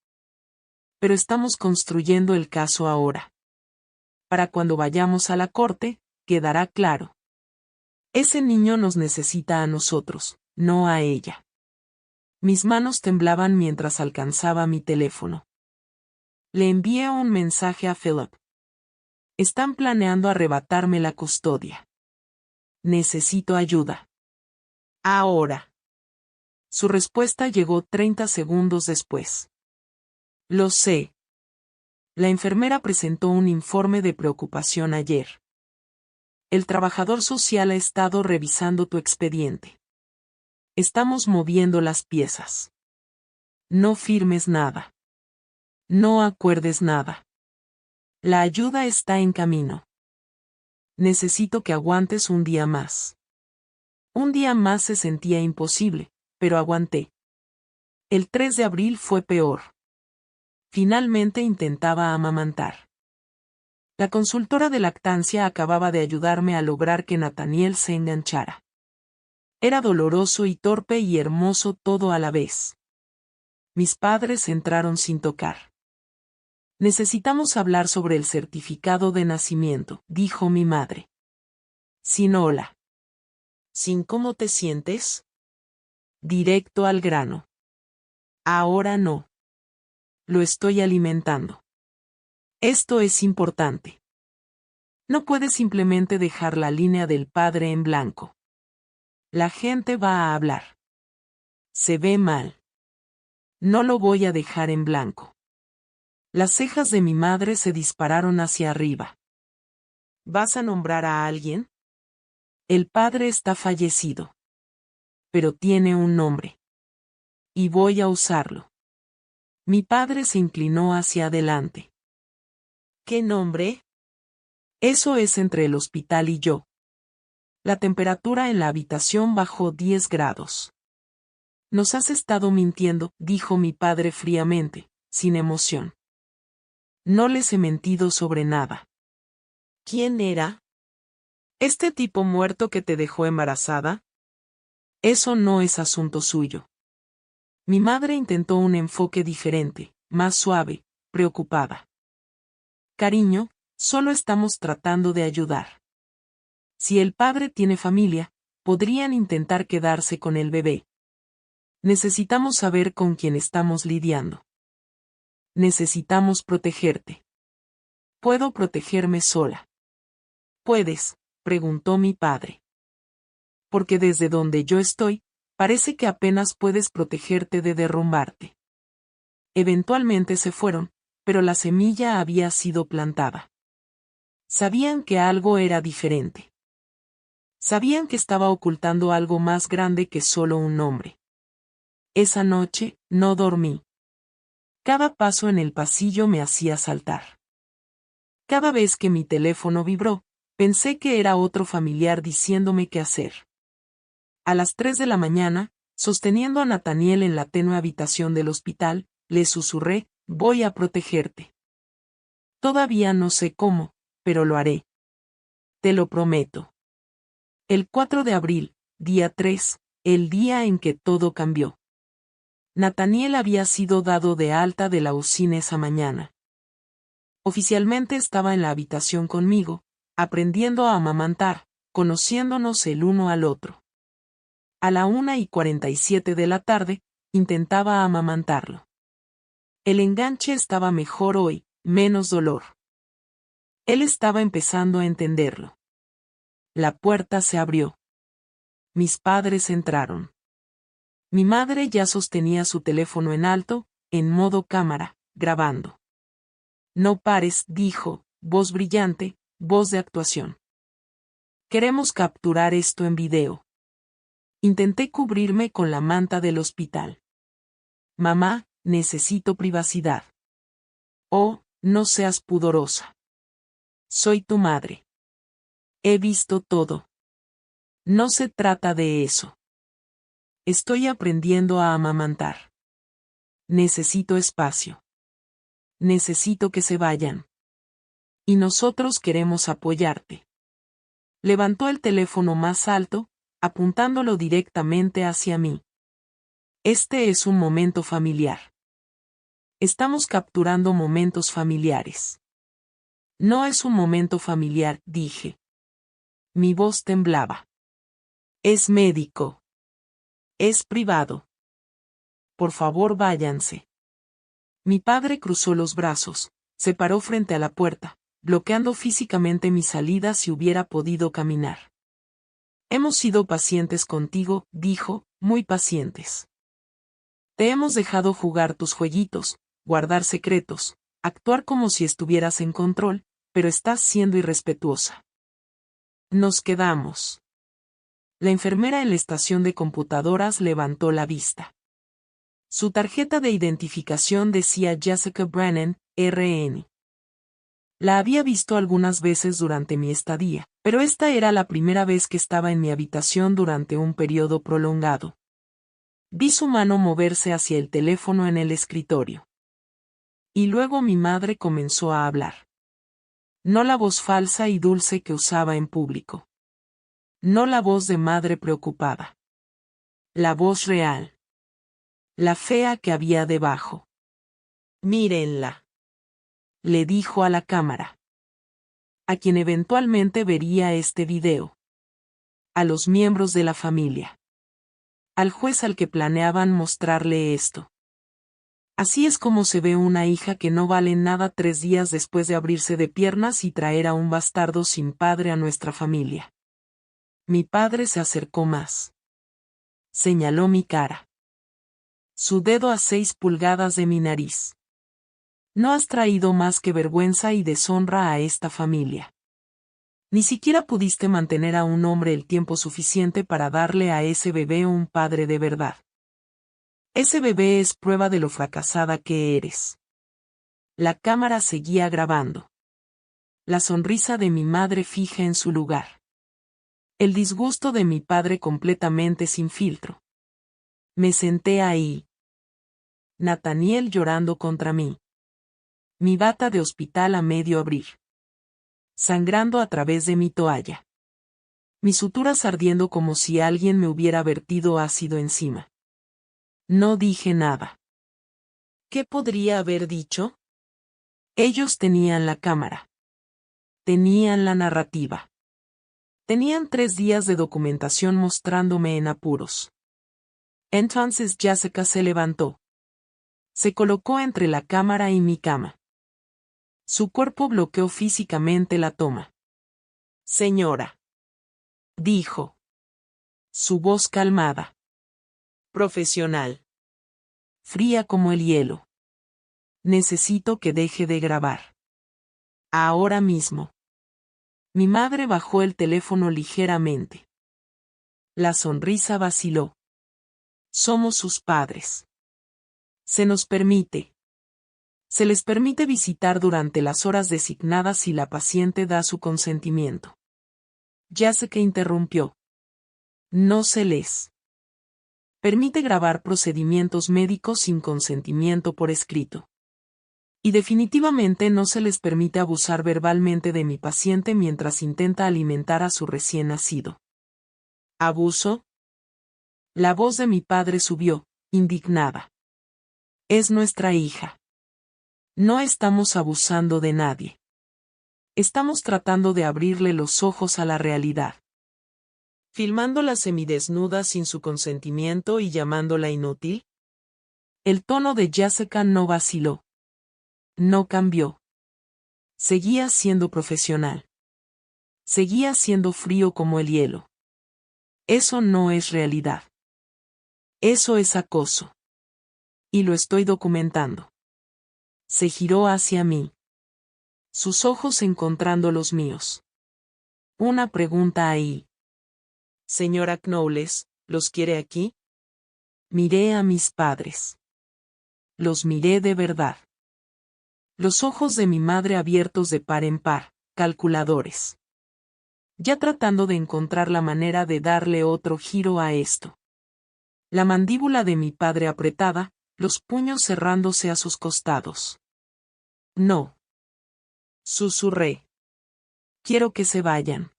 Pero estamos construyendo el caso ahora. Para cuando vayamos a la corte, quedará claro. Ese niño nos necesita a nosotros, no a ella. Mis manos temblaban mientras alcanzaba mi teléfono. Le envié un mensaje a Philip. Están planeando arrebatarme la custodia. Necesito ayuda. Ahora. Su respuesta llegó 30 segundos después. Lo sé. La enfermera presentó un informe de preocupación ayer. El trabajador social ha estado revisando tu expediente. Estamos moviendo las piezas. No firmes nada. No acuerdes nada. La ayuda está en camino. Necesito que aguantes un día más. Un día más se sentía imposible, pero aguanté. El 3 de abril fue peor. Finalmente intentaba amamantar. La consultora de lactancia acababa de ayudarme a lograr que Nathaniel se enganchara. Era doloroso y torpe y hermoso todo a la vez. Mis padres entraron sin tocar. Necesitamos hablar sobre el certificado de nacimiento, dijo mi madre. Sin hola. ¿Sin cómo te sientes? Directo al grano. Ahora no. Lo estoy alimentando. Esto es importante. No puedes simplemente dejar la línea del padre en blanco. La gente va a hablar. Se ve mal. No lo voy a dejar en blanco. Las cejas de mi madre se dispararon hacia arriba. ¿Vas a nombrar a alguien? El padre está fallecido. Pero tiene un nombre. Y voy a usarlo. Mi padre se inclinó hacia adelante. ¿Qué nombre? Eso es entre el hospital y yo. La temperatura en la habitación bajó 10 grados. Nos has estado mintiendo, dijo mi padre fríamente, sin emoción. No les he mentido sobre nada. ¿Quién era? ¿Este tipo muerto que te dejó embarazada? Eso no es asunto suyo. Mi madre intentó un enfoque diferente, más suave, preocupada. Cariño, solo estamos tratando de ayudar. Si el padre tiene familia, podrían intentar quedarse con el bebé. Necesitamos saber con quién estamos lidiando. Necesitamos protegerte. ¿Puedo protegerme sola? ¿Puedes?, preguntó mi padre. Porque desde donde yo estoy, parece que apenas puedes protegerte de derrumbarte. Eventualmente se fueron, pero la semilla había sido plantada. Sabían que algo era diferente. Sabían que estaba ocultando algo más grande que solo un nombre. Esa noche, no dormí. Cada paso en el pasillo me hacía saltar. Cada vez que mi teléfono vibró, pensé que era otro familiar diciéndome qué hacer. A las 3 de la mañana, sosteniendo a Nathaniel en la tenue habitación del hospital, le susurré, voy a protegerte. Todavía no sé cómo, pero lo haré. Te lo prometo. El 4 de abril, día 3, el día en que todo cambió. Nathaniel había sido dado de alta de la UCI esa mañana. Oficialmente estaba en la habitación conmigo, aprendiendo a amamantar, conociéndonos el uno al otro. A la 1:47 de la tarde, intentaba amamantarlo. El enganche estaba mejor hoy, menos dolor. Él estaba empezando a entenderlo. La puerta se abrió. Mis padres entraron. Mi madre ya sostenía su teléfono en alto, en modo cámara, grabando. No pares, dijo, voz brillante, voz de actuación. Queremos capturar esto en video. Intenté cubrirme con la manta del hospital. Mamá, necesito privacidad. Oh, no seas pudorosa. Soy tu madre. He visto todo. No se trata de eso. Estoy aprendiendo a amamantar. Necesito espacio. Necesito que se vayan. Y nosotros queremos apoyarte. Levantó el teléfono más alto, apuntándolo directamente hacia mí. Este es un momento familiar. Estamos capturando momentos familiares. No es un momento familiar, dije. Mi voz temblaba. Es médico. Es privado. Por favor, váyanse. Mi padre cruzó los brazos, se paró frente a la puerta, bloqueando físicamente mi salida si hubiera podido caminar. Hemos sido pacientes contigo, dijo, muy pacientes. Te hemos dejado jugar tus jueguitos, guardar secretos, actuar como si estuvieras en control, pero estás siendo irrespetuosa. Nos quedamos. La enfermera en la estación de computadoras levantó la vista. Su tarjeta de identificación decía Jessica Brennan, RN. La había visto algunas veces durante mi estadía, pero esta era la primera vez que estaba en mi habitación durante un periodo prolongado. Vi su mano moverse hacia el teléfono en el escritorio. Y luego mi madre comenzó a hablar. No la voz falsa y dulce que usaba en público. No la voz de madre preocupada. La voz real. La fea que había debajo. Mírenla. Le dijo a la cámara. A quien eventualmente vería este video. A los miembros de la familia. Al juez al que planeaban mostrarle esto. Así es como se ve una hija que no vale nada 3 días después de abrirse de piernas y traer a un bastardo sin padre a nuestra familia. Mi padre se acercó más. Señaló mi cara. Su dedo a 6 pulgadas de mi nariz. No has traído más que vergüenza y deshonra a esta familia. Ni siquiera pudiste mantener a un hombre el tiempo suficiente para darle a ese bebé un padre de verdad. Ese bebé es prueba de lo fracasada que eres. La cámara seguía grabando. La sonrisa de mi madre fija en su lugar. El disgusto de mi padre completamente sin filtro. Me senté ahí. Nathaniel llorando contra mí. Mi bata de hospital a medio abrir. Sangrando a través de mi toalla. Mis suturas ardiendo como si alguien me hubiera vertido ácido encima. No dije nada. ¿Qué podría haber dicho? Ellos tenían la cámara. Tenían la narrativa. Tenían 3 días de documentación mostrándome en apuros. Entonces Jessica se levantó. Se colocó entre la cámara y mi cama. Su cuerpo bloqueó físicamente la toma. Señora. Dijo. Su voz calmada. Profesional. Fría como el hielo. Necesito que deje de grabar. Ahora mismo. Mi madre bajó el teléfono ligeramente. La sonrisa vaciló. Somos sus padres. Se nos permite. Se les permite visitar durante las horas designadas si la paciente da su consentimiento. Jessica interrumpió. No se les permite grabar procedimientos médicos sin consentimiento por escrito. Y definitivamente no se les permite abusar verbalmente de mi paciente mientras intenta alimentar a su recién nacido. ¿Abuso? La voz de mi padre subió, indignada. Es nuestra hija. No estamos abusando de nadie. Estamos tratando de abrirle los ojos a la realidad. ¿Filmándola semidesnuda sin su consentimiento y llamándola inútil? El tono de Jessica no vaciló. No cambió. Seguía siendo profesional. Seguía siendo frío como el hielo. Eso no es realidad. Eso es acoso. Y lo estoy documentando. Se giró hacia mí. Sus ojos encontrando los míos. Una pregunta ahí. Señora Knowles, ¿los quiere aquí? Miré a mis padres. Los miré de verdad. Los ojos de mi madre abiertos de par en par, calculadores. Ya tratando de encontrar la manera de darle otro giro a esto. La mandíbula de mi padre apretada, los puños cerrándose a sus costados. No. Susurré. Quiero que se vayan.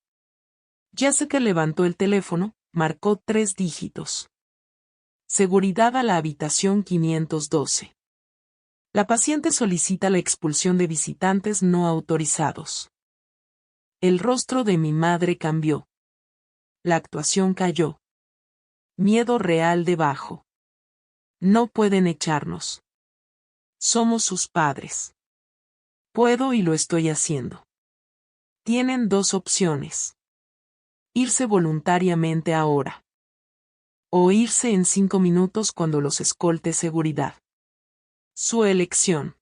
Jessica levantó el teléfono, marcó 3 dígitos. Seguridad a la habitación 512. La paciente solicita la expulsión de visitantes no autorizados. El rostro de mi madre cambió. La actuación cayó. Miedo real debajo. No pueden echarnos. Somos sus padres. Puedo y lo estoy haciendo. Tienen 2 opciones. Irse voluntariamente ahora. O irse en 5 minutos cuando los escolte seguridad. Su elección.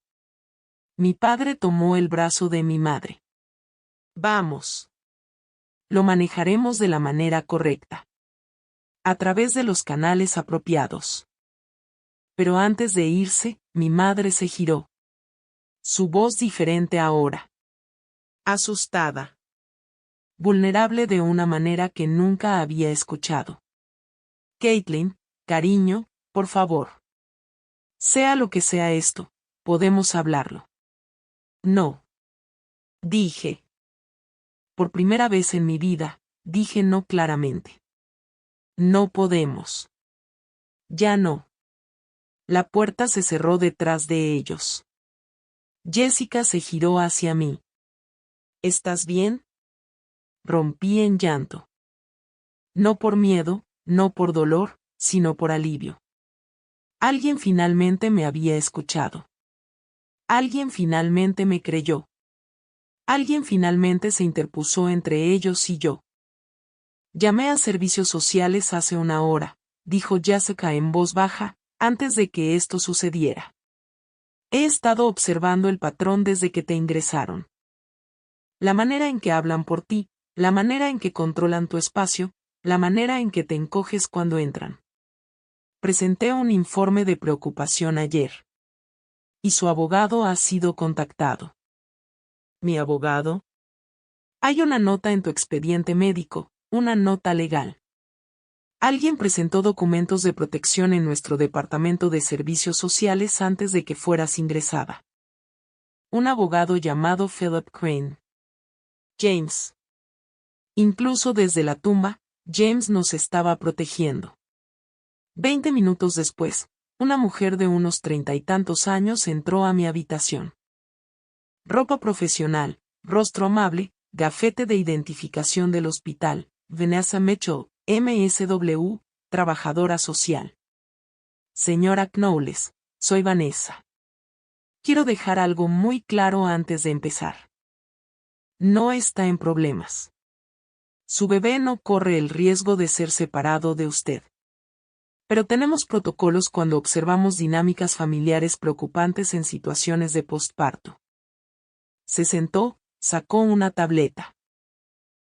Mi padre tomó el brazo de mi madre. Vamos. Lo manejaremos de la manera correcta. A través de los canales apropiados. Pero antes de irse, mi madre se giró. Su voz diferente ahora. Asustada. Vulnerable de una manera que nunca había escuchado. Caitlin, cariño, por favor. Sea lo que sea esto, podemos hablarlo. No. Dije. Por primera vez en mi vida, dije no claramente. No podemos. Ya no. La puerta se cerró detrás de ellos. Jessica se giró hacia mí. ¿Estás bien? Rompí en llanto. No por miedo, no por dolor, sino por alivio. Alguien finalmente me había escuchado. Alguien finalmente me creyó. Alguien finalmente se interpuso entre ellos y yo. Llamé a servicios sociales hace 1 hora, dijo Jessica en voz baja, antes de que esto sucediera. He estado observando el patrón desde que te ingresaron. La manera en que hablan por ti, la manera en que controlan tu espacio, la manera en que te encoges cuando entran. Presenté un informe de preocupación ayer. Y su abogado ha sido contactado. ¿Mi abogado? Hay una nota en tu expediente médico, una nota legal. Alguien presentó documentos de protección en nuestro departamento de servicios sociales antes de que fueras ingresada. Un abogado llamado Philip Crane. James. Incluso desde la tumba, James nos estaba protegiendo. 20 minutos después, una mujer de unos 30 y tantos años entró a mi habitación. Ropa profesional, rostro amable, gafete de identificación del hospital, Vanessa Mitchell, MSW, trabajadora social. Señora Knowles, soy Vanessa. Quiero dejar algo muy claro antes de empezar. No está en problemas. Su bebé no corre el riesgo de ser separado de usted. Pero tenemos protocolos cuando observamos dinámicas familiares preocupantes en situaciones de postparto. Se sentó, sacó una tableta.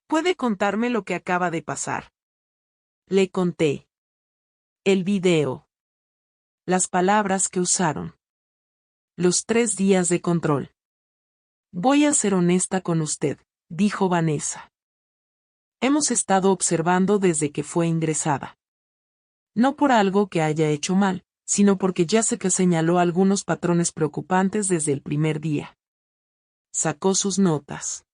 ¿Puede contarme lo que acaba de pasar? Le conté. El video. Las palabras que usaron. Los 3 días de control. Voy a ser honesta con usted, dijo Vanessa. Hemos estado observando desde que fue ingresada. No por algo que haya hecho mal, sino porque Jessica señaló algunos patrones preocupantes desde el primer día. Sacó sus notas.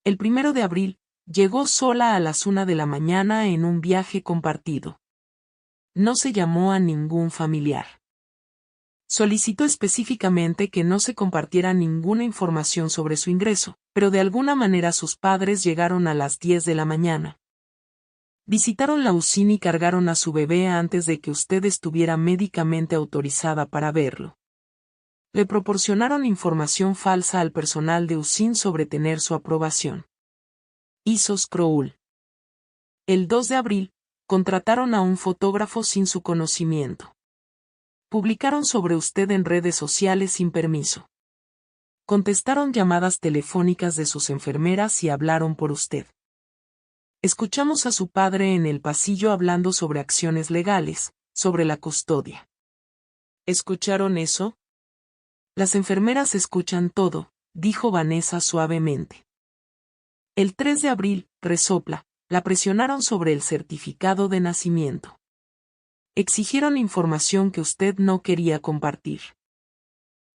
El 1 de abril, llegó sola a las 1 de la mañana en un viaje compartido. No se llamó a ningún familiar. Solicitó específicamente que no se compartiera ninguna información sobre su ingreso, pero de alguna manera sus padres llegaron a las 10 de la mañana. Visitaron la UCIN y cargaron a su bebé antes de que usted estuviera médicamente autorizada para verlo. Le proporcionaron información falsa al personal de UCIN sobre tener su aprobación. Hizo scroll. El 2 de abril, contrataron a un fotógrafo sin su conocimiento. Publicaron sobre usted en redes sociales sin permiso. Contestaron llamadas telefónicas de sus enfermeras y hablaron por usted. Escuchamos a su padre en el pasillo hablando sobre acciones legales, sobre la custodia. ¿Escucharon eso? Las enfermeras escuchan todo, dijo Vanessa suavemente. El 3 de abril, resopla, la presionaron sobre el certificado de nacimiento. Exigieron información que usted no quería compartir.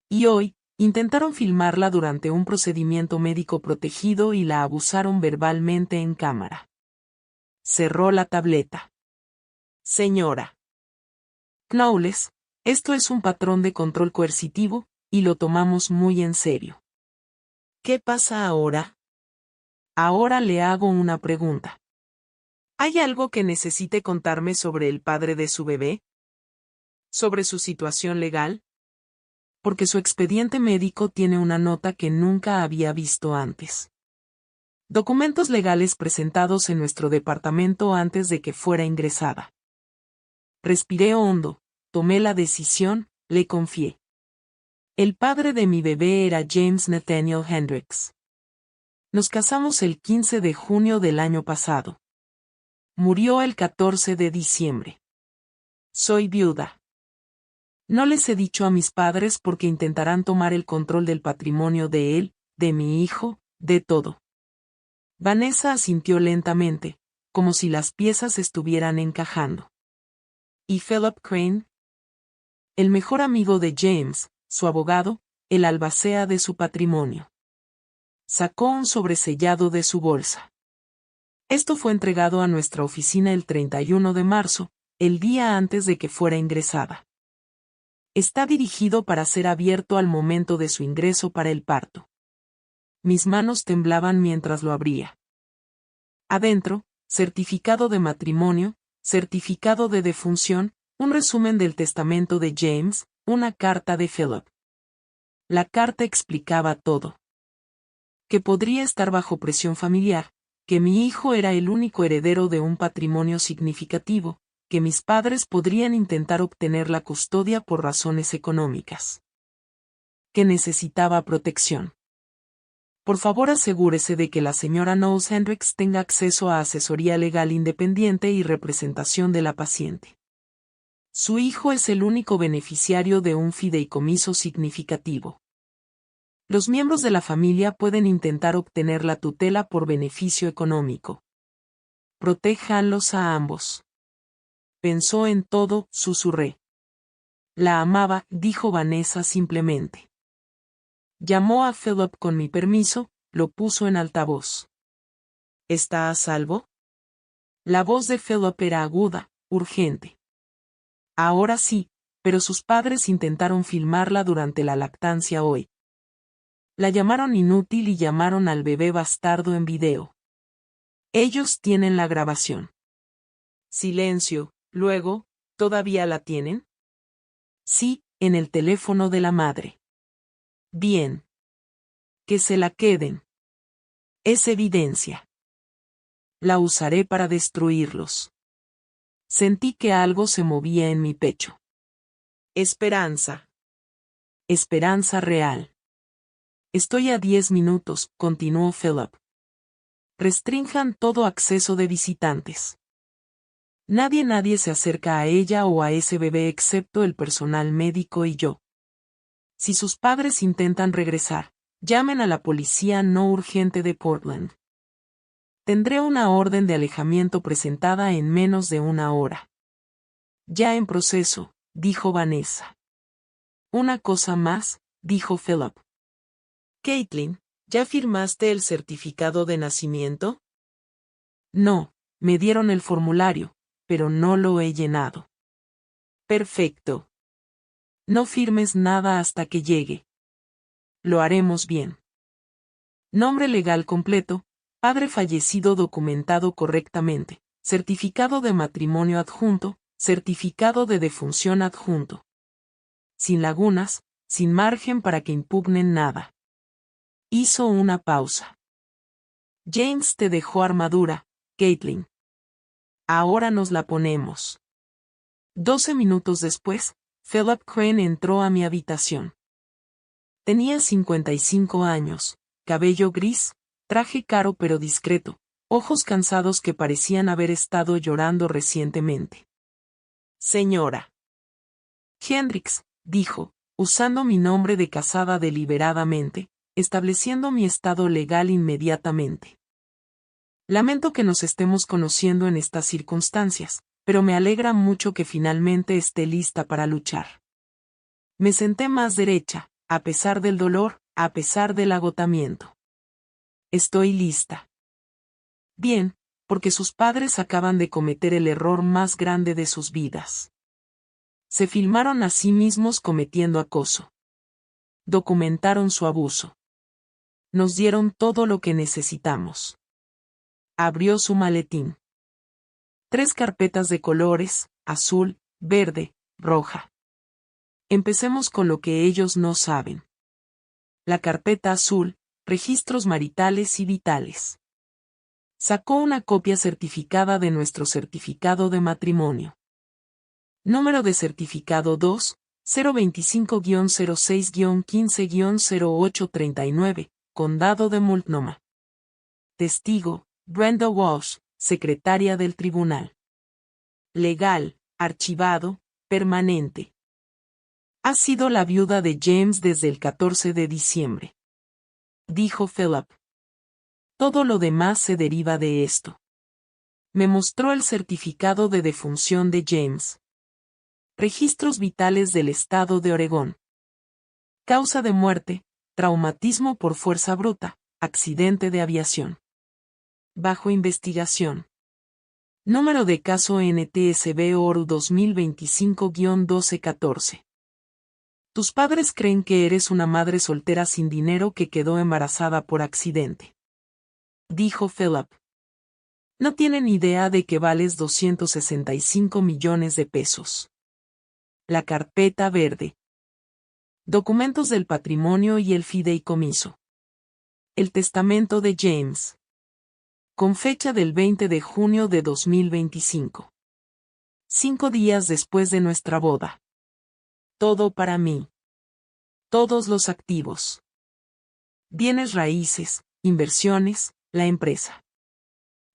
Y hoy, intentaron filmarla durante un procedimiento médico protegido y la abusaron verbalmente en cámara. Cerró la tableta. Señora Knowles, esto es un patrón de control coercitivo, y lo tomamos muy en serio. ¿Qué pasa ahora? Ahora le hago una pregunta. ¿Hay algo que necesite contarme sobre el padre de su bebé? ¿Sobre su situación legal? Porque su expediente médico tiene una nota que nunca había visto antes. Documentos legales presentados en nuestro departamento antes de que fuera ingresada. Respiré hondo, tomé la decisión, le confié. El padre de mi bebé era James Nathaniel Hendricks. Nos casamos el 15 de junio del año pasado. Murió el 14 de diciembre. Soy viuda. No les he dicho a mis padres porque intentarán tomar el control del patrimonio de él, de mi hijo, de todo. Vanessa asintió lentamente, como si las piezas estuvieran encajando. ¿Y Philip Crane? El mejor amigo de James, su abogado, el albacea de su patrimonio. Sacó un sobresellado de su bolsa. Esto fue entregado a nuestra oficina el 31 de marzo, el día antes de que fuera ingresada. Está dirigido para ser abierto al momento de su ingreso para el parto. Mis manos temblaban mientras lo abría. Adentro, certificado de matrimonio, certificado de defunción, un resumen del testamento de James, una carta de Philip. La carta explicaba todo. Que podría estar bajo presión familiar, que mi hijo era el único heredero de un patrimonio significativo, que mis padres podrían intentar obtener la custodia por razones económicas. Que necesitaba protección. Por favor asegúrese de que la señora Knowles Hendricks tenga acceso a asesoría legal independiente y representación de la paciente. Su hijo es el único beneficiario de un fideicomiso significativo. Los miembros de la familia pueden intentar obtener la tutela por beneficio económico. Protéjanlos a ambos. Pensó en todo, susurré. La amaba, dijo Vanessa simplemente. Llamó a Philip con mi permiso, lo puso en altavoz. ¿Está a salvo? La voz de Philip era aguda, urgente. Ahora sí, pero sus padres intentaron filmarla durante la lactancia hoy. La llamaron inútil y llamaron al bebé bastardo en video. Ellos tienen la grabación. Silencio, luego, ¿todavía la tienen? Sí, en el teléfono de la madre. Bien. Que se la queden. Es evidencia. La usaré para destruirlos. Sentí que algo se movía en mi pecho. Esperanza. Esperanza real. Estoy a 10 minutos, continuó Philip. Restrinjan todo acceso de visitantes. Nadie se acerca a ella o a ese bebé excepto el personal médico y yo. Si sus padres intentan regresar, llamen a la policía no urgente de Portland. Tendré una orden de alejamiento presentada en menos de una hora. Ya en proceso, dijo Vanessa. Una cosa más, dijo Philip. Caitlin, ¿ya firmaste el certificado de nacimiento? No, me dieron el formulario, pero no lo he llenado. Perfecto. No firmes nada hasta que llegue. Lo haremos bien. Nombre legal completo, padre fallecido documentado correctamente, certificado de matrimonio adjunto, certificado de defunción adjunto. Sin lagunas, sin margen para que impugnen nada. Hizo una pausa. James te dejó armadura, Caitlin. Ahora nos la ponemos. 12 minutos después, Philip Crane entró a mi habitación. Tenía 55 años, cabello gris, traje caro pero discreto, ojos cansados que parecían haber estado llorando recientemente. Señora Hendricks, dijo, usando mi nombre de casada deliberadamente, estableciendo mi estado legal inmediatamente. Lamento que nos estemos conociendo en estas circunstancias, pero me alegra mucho que finalmente esté lista para luchar. Me senté más derecha, a pesar del dolor, a pesar del agotamiento. Estoy lista. Bien, porque sus padres acaban de cometer el error más grande de sus vidas. Se filmaron a sí mismos cometiendo acoso. Documentaron su abuso. Nos dieron todo lo que necesitamos. Abrió su maletín. 3 carpetas de colores, azul, verde, roja. Empecemos con lo que ellos no saben. La carpeta azul, registros maritales y vitales. Sacó una copia certificada de nuestro certificado de matrimonio. Número de certificado 2, 025-06-15-0839, Condado de Multnomah. Testigo, Brenda Walsh, secretaria del tribunal. Legal, archivado, permanente. Ha sido la viuda de James desde el 14 de diciembre. Dijo Philip. Todo lo demás se deriva de esto. Me mostró el certificado de defunción de James. Registros vitales del estado de Oregón. Causa de muerte, traumatismo por fuerza bruta, accidente de aviación. Bajo investigación. Número de caso NTSB ORU 2025-1214. Tus padres creen que eres una madre soltera sin dinero que quedó embarazada por accidente. Dijo Philip. No tienen idea de que vales 265 millones de pesos. La carpeta verde. Documentos del patrimonio y el fideicomiso. El testamento de James. Con fecha del 20 de junio de 2025. 5 días después de nuestra boda. Todo para mí. Todos los activos. Bienes raíces, inversiones, la empresa.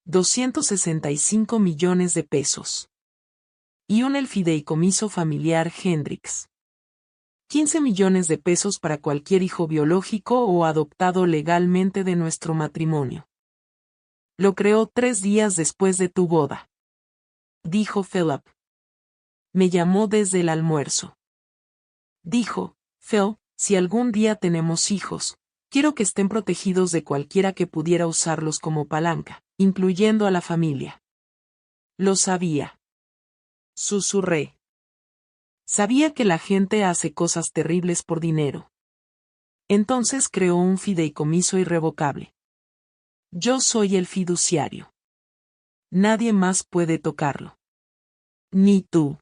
265 millones de pesos. Y el fideicomiso familiar Hendricks. 15 millones de pesos para cualquier hijo biológico o adoptado legalmente de nuestro matrimonio. Lo creó 3 días después de tu boda. Dijo Philip. Me llamó desde el almuerzo. Dijo, Phil, si algún día tenemos hijos, quiero que estén protegidos de cualquiera que pudiera usarlos como palanca, incluyendo a la familia. Lo sabía. Susurré. Sabía que la gente hace cosas terribles por dinero. Entonces creó un fideicomiso irrevocable. Yo soy el fiduciario. Nadie más puede tocarlo. Ni tú.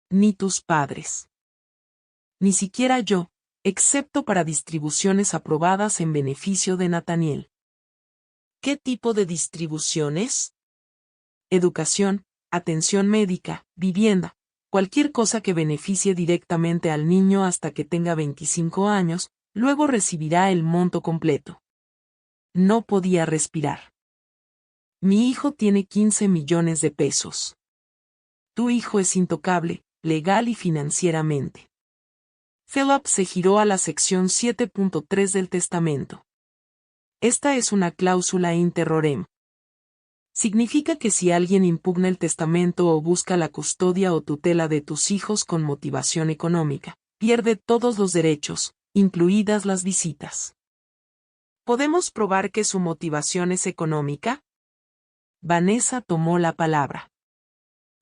Ni tus padres. Ni siquiera yo, excepto para distribuciones aprobadas en beneficio de Nathaniel. ¿Qué tipo de distribuciones? Educación, atención médica, vivienda, cualquier cosa que beneficie directamente al niño hasta que tenga 25 años, luego recibirá el monto completo. No podía respirar. Mi hijo tiene 15 millones de pesos. Tu hijo es intocable, legal y financieramente. Philip se giró a la sección 7.3 del testamento. Esta es una cláusula inter rorem. Significa que si alguien impugna el testamento o busca la custodia o tutela de tus hijos con motivación económica, pierde todos los derechos, incluidas las visitas. ¿Podemos probar que su motivación es económica? Vanessa tomó la palabra.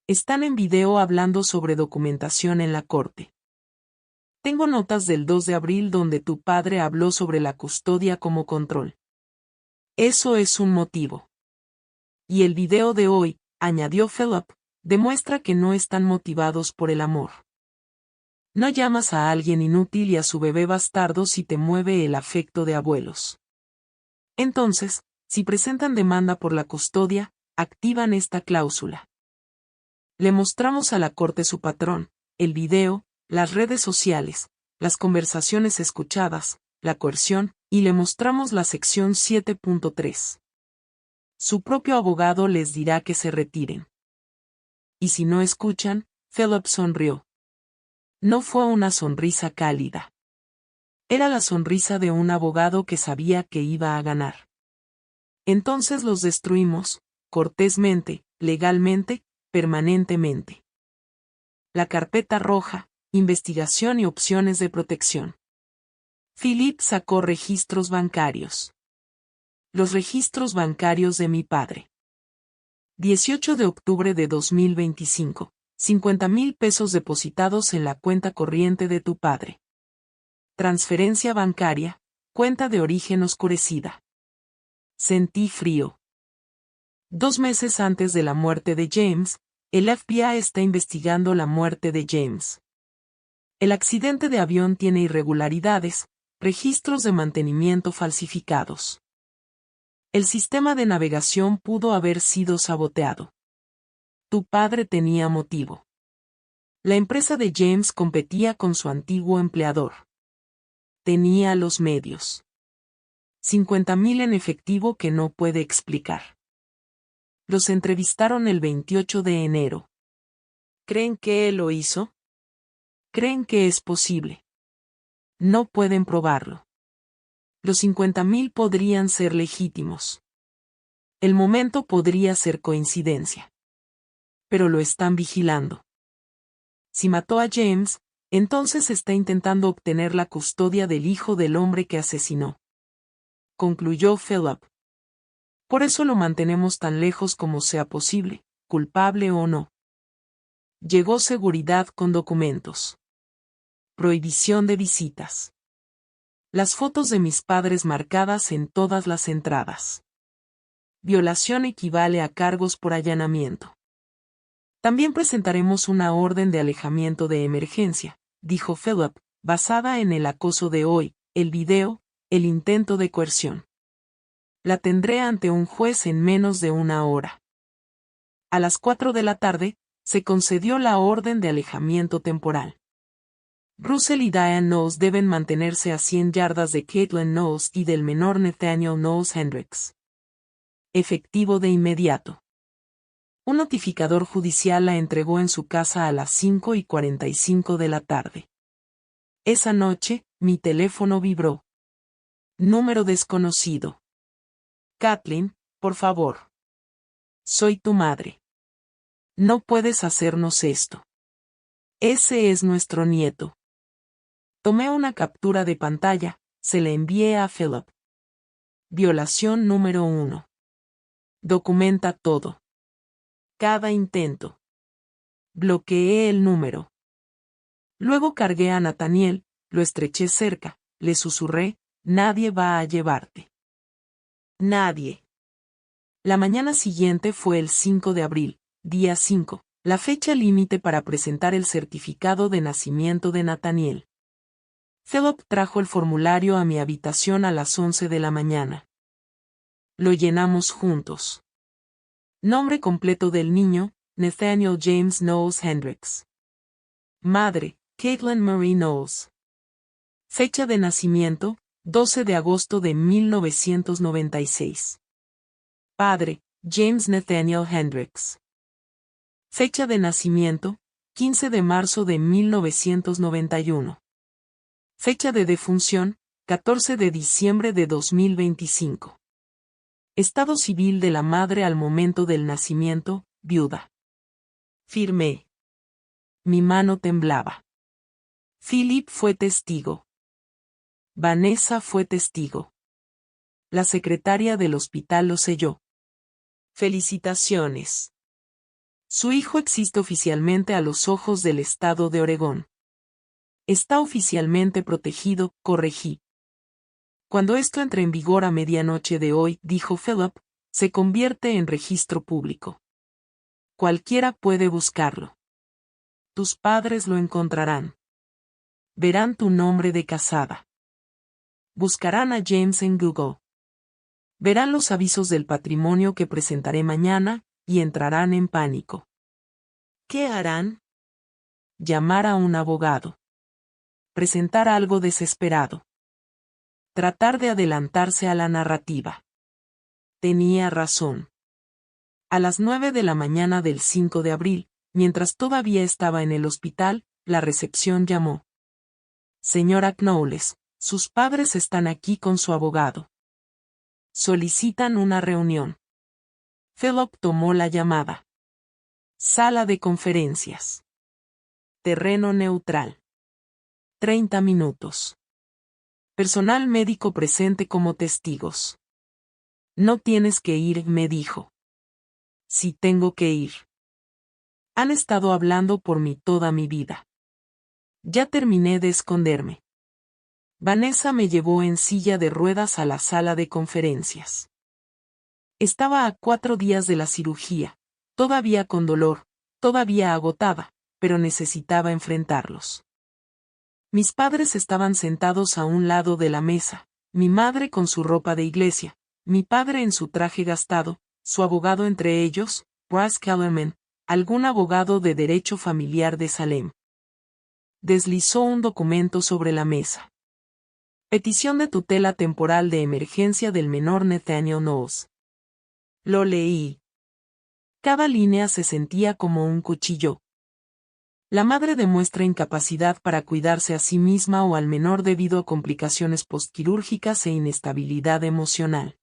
Están en video hablando sobre documentación en la corte. Tengo notas del 2 de abril donde tu padre habló sobre la custodia como control. Eso es un motivo. Y el video de hoy, añadió Philip, demuestra que no están motivados por el amor. No llamas a alguien inútil y a su bebé bastardo si te mueve el afecto de abuelos. Entonces, si presentan demanda por la custodia, activan esta cláusula. Le mostramos a la corte su patrón, el video, las redes sociales, las conversaciones escuchadas, la coerción, y le mostramos la sección 7.3. Su propio abogado les dirá que se retiren. Y si no escuchan, Philip sonrió. No fue una sonrisa cálida. Era la sonrisa de un abogado que sabía que iba a ganar. Entonces los destruimos, cortésmente, legalmente, permanentemente. La carpeta roja, investigación y opciones de protección. Philip sacó registros bancarios. Los registros bancarios de mi padre. 18 de octubre de 2025. 50,000 pesos depositados en la cuenta corriente de tu padre. Transferencia bancaria, cuenta de origen oscurecida. Sentí frío. 2 meses antes de la muerte de James, el FBI está investigando la muerte de James. El accidente de avión tiene irregularidades, registros de mantenimiento falsificados. El sistema de navegación pudo haber sido saboteado. Tu padre tenía motivo. La empresa de James competía con su antiguo empleador. Tenía los medios. 50,000 en efectivo que no puede explicar. Los entrevistaron el 28 de enero. ¿Creen que él lo hizo? ¿Creen que es posible? No pueden probarlo. Los 50,000 podrían ser legítimos. El momento podría ser coincidencia. Pero lo están vigilando. Si mató a James, entonces está intentando obtener la custodia del hijo del hombre que asesinó. Concluyó Philip. Por eso lo mantenemos tan lejos como sea posible, culpable o no. Llegó seguridad con documentos. Prohibición de visitas. Las fotos de mis padres marcadas en todas las entradas. Violación equivale a cargos por allanamiento. También presentaremos una orden de alejamiento de emergencia, dijo Philip, basada en el acoso de hoy, el video, el intento de coerción. La tendré ante un juez en menos de una hora. A las 4 de la tarde, se concedió la orden de alejamiento temporal. Russell y Diane Knowles deben mantenerse a 100 yardas de Caitlin Knowles y del menor Nathaniel Knowles Hendricks. Efectivo de inmediato. Un notificador judicial la entregó en su casa a las 5:45 de la tarde. Esa noche, mi teléfono vibró. Número desconocido. Kathleen, por favor. Soy tu madre. No puedes hacernos esto. Ese es nuestro nieto. Tomé una captura de pantalla, se la envié a Philip. Violación número 1. Documenta todo. Cada intento. Bloqueé el número. Luego cargué a Nathaniel, lo estreché cerca, le susurré, nadie va a llevarte. Nadie. La mañana siguiente fue el 5 de abril, día 5, la fecha límite para presentar el certificado de nacimiento de Nathaniel. Philip trajo el formulario a mi habitación a las 11 de la mañana. Lo llenamos juntos. Nombre completo del niño, Nathaniel James Knowles Hendricks. Madre, Caitlin Marie Knowles. Fecha de nacimiento, 12 de agosto de 1996. Padre, James Nathaniel Hendricks. Fecha de nacimiento, 15 de marzo de 1991. Fecha de defunción, 14 de diciembre de 2025. Estado civil de la madre al momento del nacimiento, viuda. Firmé. Mi mano temblaba. Philip fue testigo. Vanessa fue testigo. La secretaria del hospital lo selló. Felicitaciones. Su hijo existe oficialmente a los ojos del estado de Oregón. Está oficialmente protegido, corregí. Cuando esto entre en vigor a medianoche de hoy, dijo Philip, se convierte en registro público. Cualquiera puede buscarlo. Tus padres lo encontrarán. Verán tu nombre de casada. Buscarán a James en Google. Verán los avisos del patrimonio que presentaré mañana, y entrarán en pánico. ¿Qué harán? Llamar a un abogado. Presentar algo desesperado. Tratar de adelantarse a la narrativa. Tenía razón. A las 9 de la mañana del 5 de abril, mientras todavía estaba en el hospital, la recepción llamó. Señora Knowles, sus padres están aquí con su abogado. Solicitan una reunión. Philip tomó la llamada. Sala de conferencias. Terreno neutral. 30 minutos. Personal médico presente como testigos. No tienes que ir, me dijo. Sí tengo que ir. Han estado hablando por mí toda mi vida. Ya terminé de esconderme. Vanessa me llevó en silla de ruedas a la sala de conferencias. Estaba a 4 días de la cirugía, todavía con dolor, todavía agotada, pero necesitaba enfrentarlos. Mis padres estaban sentados a un lado de la mesa, mi madre con su ropa de iglesia, mi padre en su traje gastado, su abogado entre ellos, Brass Kellerman, algún abogado de derecho familiar de Salem. Deslizó un documento sobre la mesa. Petición de tutela temporal de emergencia del menor Nathaniel Knowles. Lo leí. Cada línea se sentía como un cuchillo. La madre demuestra incapacidad para cuidarse a sí misma o al menor debido a complicaciones postquirúrgicas e inestabilidad emocional.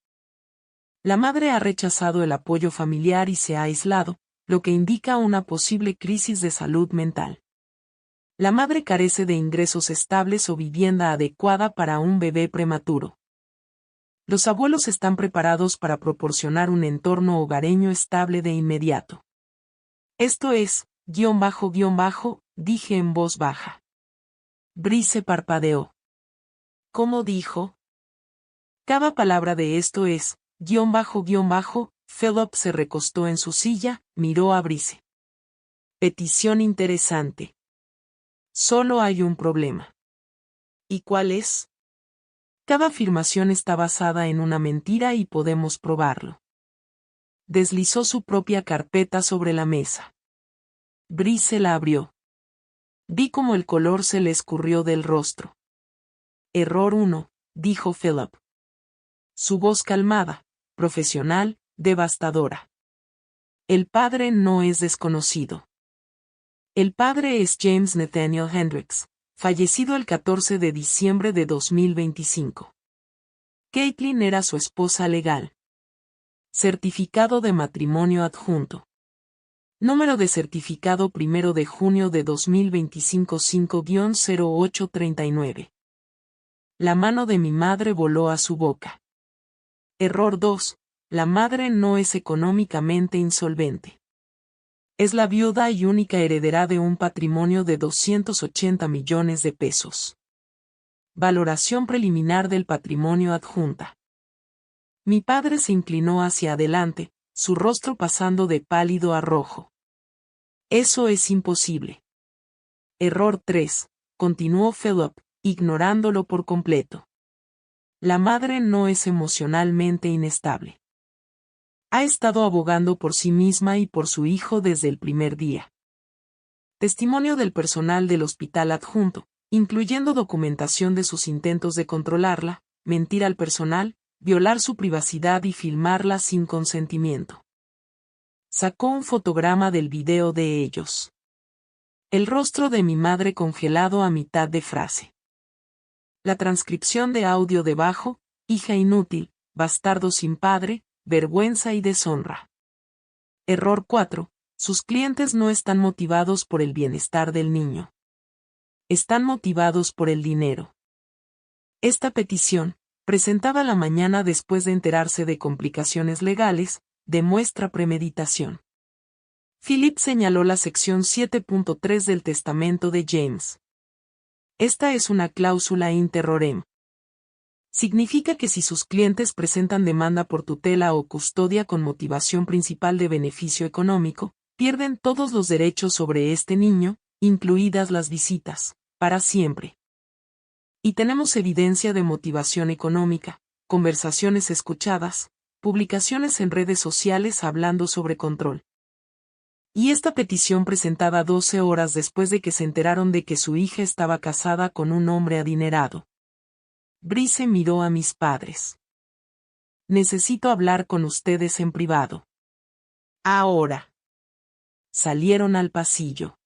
La madre ha rechazado el apoyo familiar y se ha aislado, lo que indica una posible crisis de salud mental. La madre carece de ingresos estables o vivienda adecuada para un bebé prematuro. Los abuelos están preparados para proporcionar un entorno hogareño estable de inmediato. Esto es, dije en voz baja. Brice parpadeó. ¿Cómo dijo? Cada palabra de esto es, Philip se recostó en su silla, miró a Brice. Petición interesante. Solo hay un problema. ¿Y cuál es? Cada afirmación está basada en una mentira y podemos probarlo. Deslizó su propia carpeta sobre la mesa. Brice la abrió. Vi cómo el color se le escurrió del rostro. Error 1, dijo Philip. Su voz calmada, profesional, devastadora. El padre no es desconocido. El padre es James Nathaniel Hendricks, fallecido el 14 de diciembre de 2025. Caitlin era su esposa legal. Certificado de matrimonio adjunto. Número de certificado 1 de junio de 2025 5-0839. La mano de mi madre voló a su boca. Error 2. La madre no es económicamente insolvente. Es la viuda y única heredera de un patrimonio de 280 millones de pesos. Valoración preliminar del patrimonio adjunta. Mi padre se inclinó hacia adelante, su rostro pasando de pálido a rojo. Eso es imposible. Error 3, continuó Philip, ignorándolo por completo. La madre no es emocionalmente inestable. Ha estado abogando por sí misma y por su hijo desde el primer día. Testimonio del personal del hospital adjunto, incluyendo documentación de sus intentos de controlarla, mentir al personal, violar su privacidad y filmarla sin consentimiento. Sacó un fotograma del video de ellos. El rostro de mi madre congelado a mitad de frase. La transcripción de audio debajo, hija inútil, bastardo sin padre, vergüenza y deshonra. Error 4. Sus clientes no están motivados por el bienestar del niño. Están motivados por el dinero. Esta petición, presentada la mañana después de enterarse de complicaciones legales, demuestra premeditación. Philip señaló la sección 7.3 del testamento de James. Esta es una cláusula inter rorem. Significa que si sus clientes presentan demanda por tutela o custodia con motivación principal de beneficio económico, pierden todos los derechos sobre este niño, incluidas las visitas, para siempre. Y tenemos evidencia de motivación económica, conversaciones escuchadas, publicaciones en redes sociales hablando sobre control. Y esta petición presentada 12 horas después de que se enteraron de que su hija estaba casada con un hombre adinerado. Brice miró a mis padres. Necesito hablar con ustedes en privado. Ahora. Salieron al pasillo.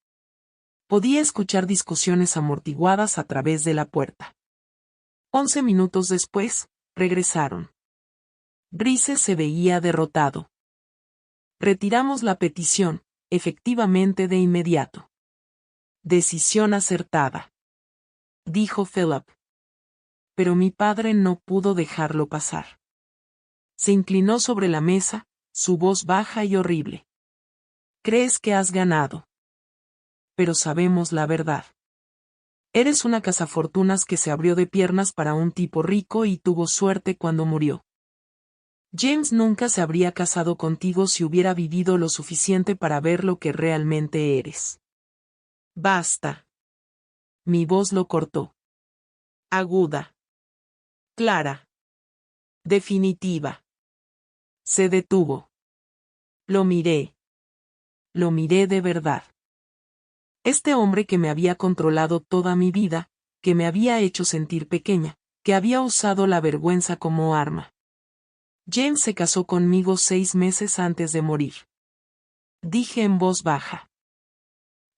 Podía escuchar discusiones amortiguadas a través de la puerta. 11 minutos después, regresaron. Brice se veía derrotado. Retiramos la petición, efectivamente de inmediato. Decisión acertada, dijo Philip. Pero mi padre no pudo dejarlo pasar. Se inclinó sobre la mesa, su voz baja y horrible. Crees que has ganado. Pero sabemos la verdad. Eres una cazafortunas que se abrió de piernas para un tipo rico y tuvo suerte cuando murió. James nunca se habría casado contigo si hubiera vivido lo suficiente para ver lo que realmente eres. Basta. Mi voz lo cortó. Aguda. Clara. Definitiva. Se detuvo. Lo miré. Lo miré de verdad. Este hombre que me había controlado toda mi vida, que me había hecho sentir pequeña, que había usado la vergüenza como arma. James se casó conmigo 6 meses antes de morir. Dije en voz baja.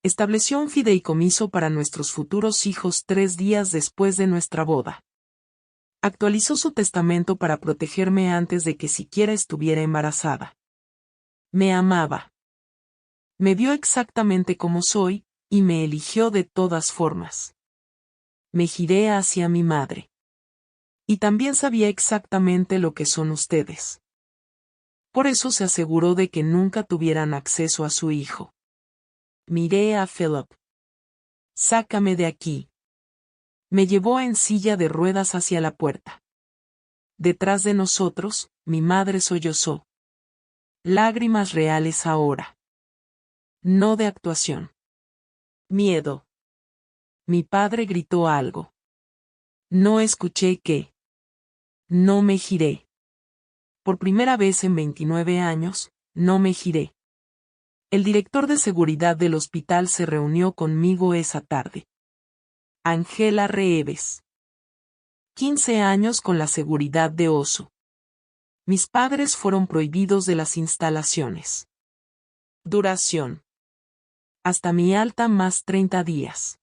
Estableció un fideicomiso para nuestros futuros hijos 3 días después de nuestra boda. Actualizó su testamento para protegerme antes de que siquiera estuviera embarazada. Me amaba. Me vio exactamente como soy, y me eligió de todas formas. Me giré hacia mi madre. Y también sabía exactamente lo que son ustedes. Por eso se aseguró de que nunca tuvieran acceso a su hijo. Miré a Philip. Sácame de aquí. Me llevó en silla de ruedas hacia la puerta. Detrás de nosotros, mi madre sollozó. Lágrimas reales ahora. No de actuación. Miedo. Mi padre gritó algo. No escuché qué. No me giré. Por primera vez en 29 años, no me giré. El director de seguridad del hospital se reunió conmigo esa tarde. Angela Reeves. 15 años con la seguridad de oso. Mis padres fueron prohibidos de las instalaciones. Duración. Hasta mi alta más 30 días.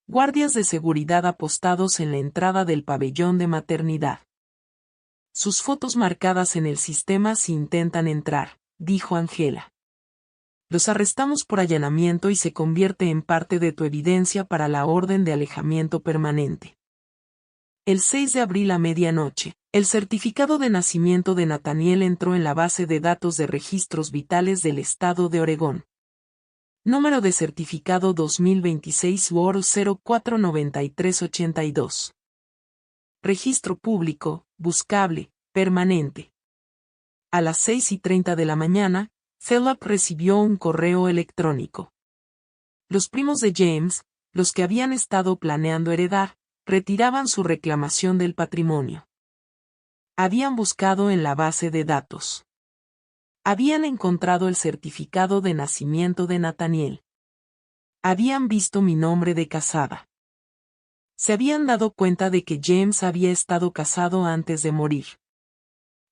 Guardias de seguridad apostados en la entrada del pabellón de maternidad. Sus fotos marcadas en el sistema si intentan entrar, dijo Angela. Los arrestamos por allanamiento y se convierte en parte de tu evidencia para la orden de alejamiento permanente. El 6 de abril a medianoche, el certificado de nacimiento de Nathaniel entró en la base de datos de registros vitales del estado de Oregón. Número de certificado 2026 WOR 049382. Registro público, buscable, permanente. A las 6:30 de la mañana, Philip recibió un correo electrónico. Los primos de James, los que habían estado planeando heredar, retiraban su reclamación del patrimonio. Habían buscado en la base de datos. Habían encontrado el certificado de nacimiento de Nathaniel. Habían visto mi nombre de casada. Se habían dado cuenta de que James había estado casado antes de morir.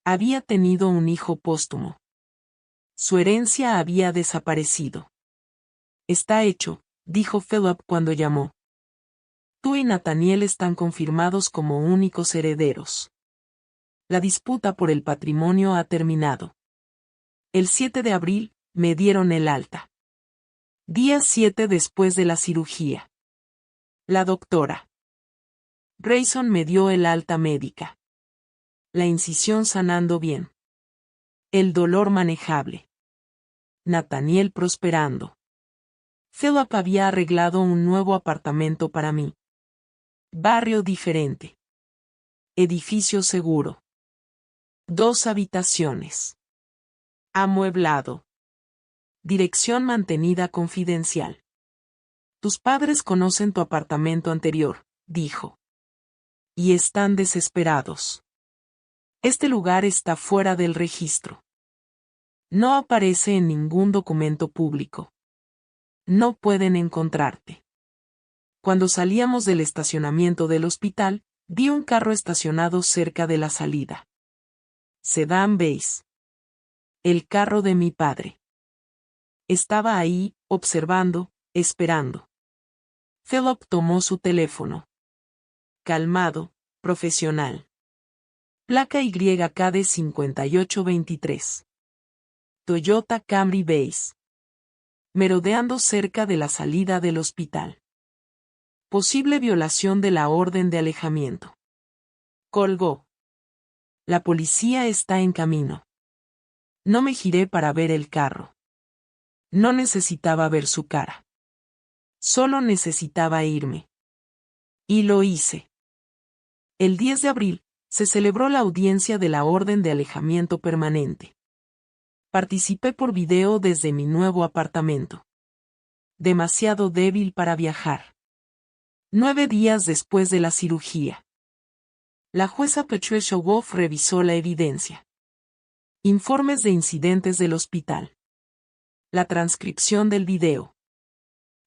Había tenido un hijo póstumo. Su herencia había desaparecido. Está hecho, dijo Philip cuando llamó. Tú y Nathaniel están confirmados como únicos herederos. La disputa por el patrimonio ha terminado. El 7 de abril, me dieron el alta. Día 7 después de la cirugía. La doctora Grayson me dio el alta médica. La incisión sanando bien. El dolor manejable. Nathaniel prosperando. Philip había arreglado un nuevo apartamento para mí. Barrio diferente. Edificio seguro. 2 habitaciones. Amueblado. Dirección mantenida confidencial. Tus padres conocen tu apartamento anterior, dijo. Y están desesperados. Este lugar está fuera del registro. No aparece en ningún documento público. No pueden encontrarte. Cuando salíamos del estacionamiento del hospital, vi un carro estacionado cerca de la salida. Sedán beige. El carro de mi padre. Estaba ahí, observando, esperando. Philip tomó su teléfono. Calmado, profesional. Placa YKD 5823. Toyota Camry beige. merodeando cerca de la salida del hospital. Posible violación de la orden de alejamiento. Colgó. La policía está en camino. No me giré para ver el carro. No necesitaba ver su cara. Solo necesitaba irme. Y lo hice. El 10 de abril, se celebró la audiencia de la orden de alejamiento permanente. Participé por video desde mi nuevo apartamento. Demasiado débil para viajar. 9 días después de la cirugía. La jueza Patricia Wolf revisó la evidencia. Informes de incidentes del hospital. La transcripción del video.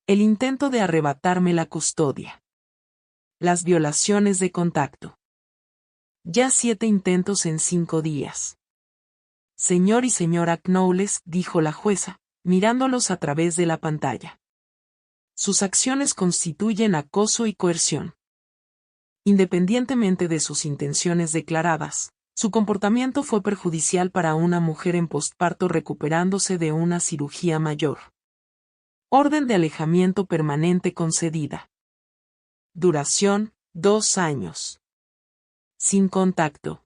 El intento de arrebatarme la custodia. Las violaciones de contacto. Ya 7 intentos en 5 días. Señor y señora Knowles, dijo la jueza, mirándolos a través de la pantalla. Sus acciones constituyen acoso y coerción. Independientemente de sus intenciones declaradas, su comportamiento fue perjudicial para una mujer en posparto recuperándose de una cirugía mayor. Orden de alejamiento permanente concedida. Duración, 2 años. Sin contacto.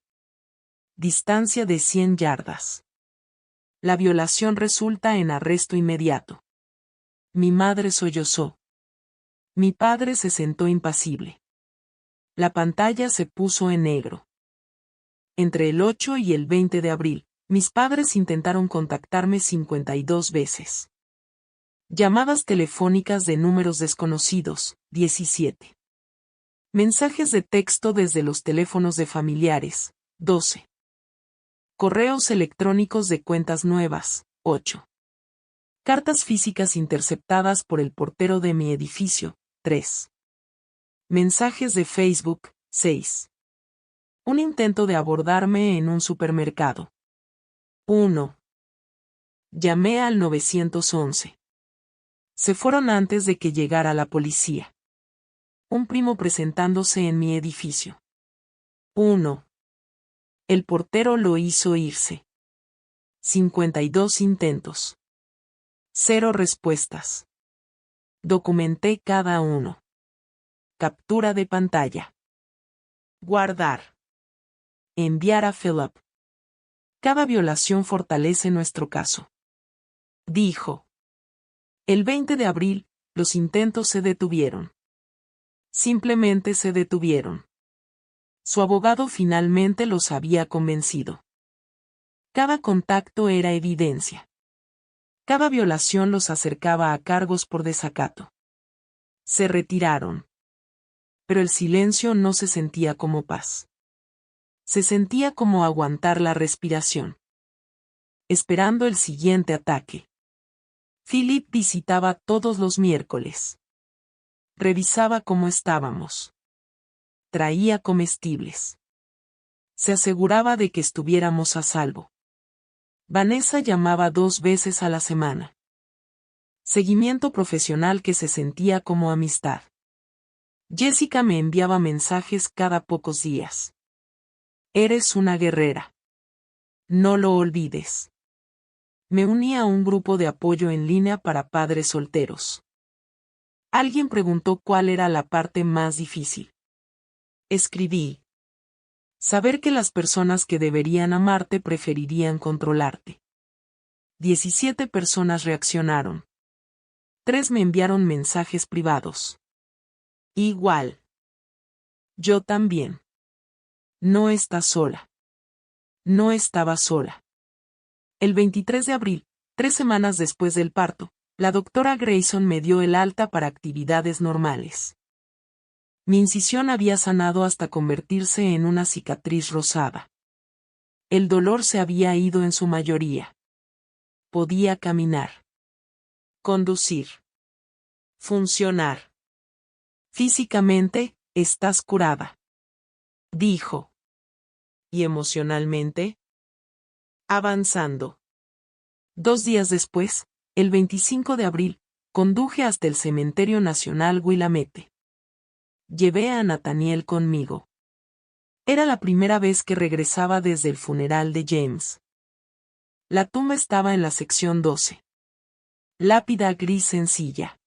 Distancia de 100 yardas. La violación resulta en arresto inmediato. Mi madre sollozó. Mi padre se sentó impasible. La pantalla se puso en negro. Entre el 8 y el 20 de abril, mis padres intentaron contactarme 52 veces. Llamadas telefónicas de números desconocidos, 17. Mensajes de texto desde los teléfonos de familiares, 12. Correos electrónicos de cuentas nuevas, 8. Cartas físicas interceptadas por el portero de mi edificio, 3. Mensajes de Facebook, 6. Un intento de abordarme en un supermercado. 1. Llamé al 911. Se fueron antes de que llegara la policía. Un primo presentándose en mi edificio. 1. El portero lo hizo irse. 52 intentos. 0 respuestas. Documenté cada uno. Captura de pantalla. Guardar. Enviar a Philip. Cada violación fortalece nuestro caso. Dijo. El 20 de abril, los intentos se detuvieron. Simplemente se detuvieron. Su abogado finalmente los había convencido. Cada contacto era evidencia. Cada violación los acercaba a cargos por desacato. Se retiraron. Pero el silencio no se sentía como paz. Se sentía como aguantar la respiración. Esperando el siguiente ataque. Philip visitaba todos los miércoles. Revisaba cómo estábamos. Traía comestibles. Se aseguraba de que estuviéramos a salvo. Vanessa llamaba 2 veces a la semana. Seguimiento profesional que se sentía como amistad. Jessica me enviaba mensajes cada pocos días. Eres una guerrera. No lo olvides. Me uní a un grupo de apoyo en línea para padres solteros. Alguien preguntó cuál era la parte más difícil. Escribí. Saber que las personas que deberían amarte preferirían controlarte. 17 personas reaccionaron. 3 me enviaron mensajes privados. Igual. Yo también. No estás sola. No estaba sola. El 23 de abril, 3 semanas después del parto, la doctora Grayson me dio el alta para actividades normales. Mi incisión había sanado hasta convertirse en una cicatriz rosada. El dolor se había ido en su mayoría. Podía caminar. Conducir. Funcionar. Físicamente, estás curada. Dijo. ¿Y emocionalmente? Avanzando. 2 días después, el 25 de abril, conduje hasta el Cementerio Nacional Willamette. Llevé a Nathaniel conmigo. Era la primera vez que regresaba desde el funeral de James. La tumba estaba en la sección 12. Lápida gris sencilla.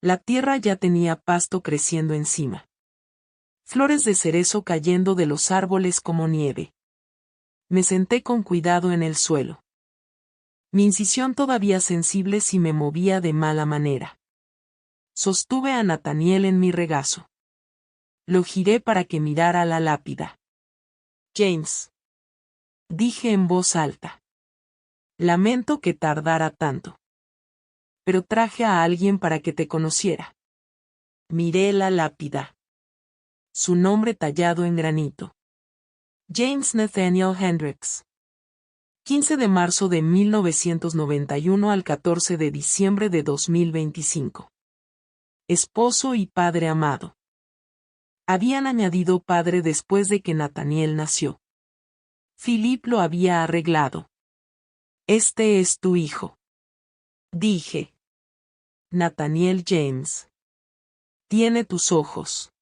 La tierra ya tenía pasto creciendo encima. Flores de cerezo cayendo de los árboles como nieve. Me senté con cuidado en el suelo. Mi incisión todavía sensible si me movía de mala manera. Sostuve a Nathaniel en mi regazo. Lo giré para que mirara la lápida. James. Dije en voz alta. Lamento que tardara tanto. Pero traje a alguien para que te conociera. Miré la lápida. Su nombre tallado en granito. James Nathaniel Hendricks. 15 de marzo de 1991 al 14 de diciembre de 2025. Esposo y padre amado. Habían añadido padre después de que Nathaniel nació. Philip lo había arreglado. Este es tu hijo. Dije. Nathaniel James. Tiene tus ojos.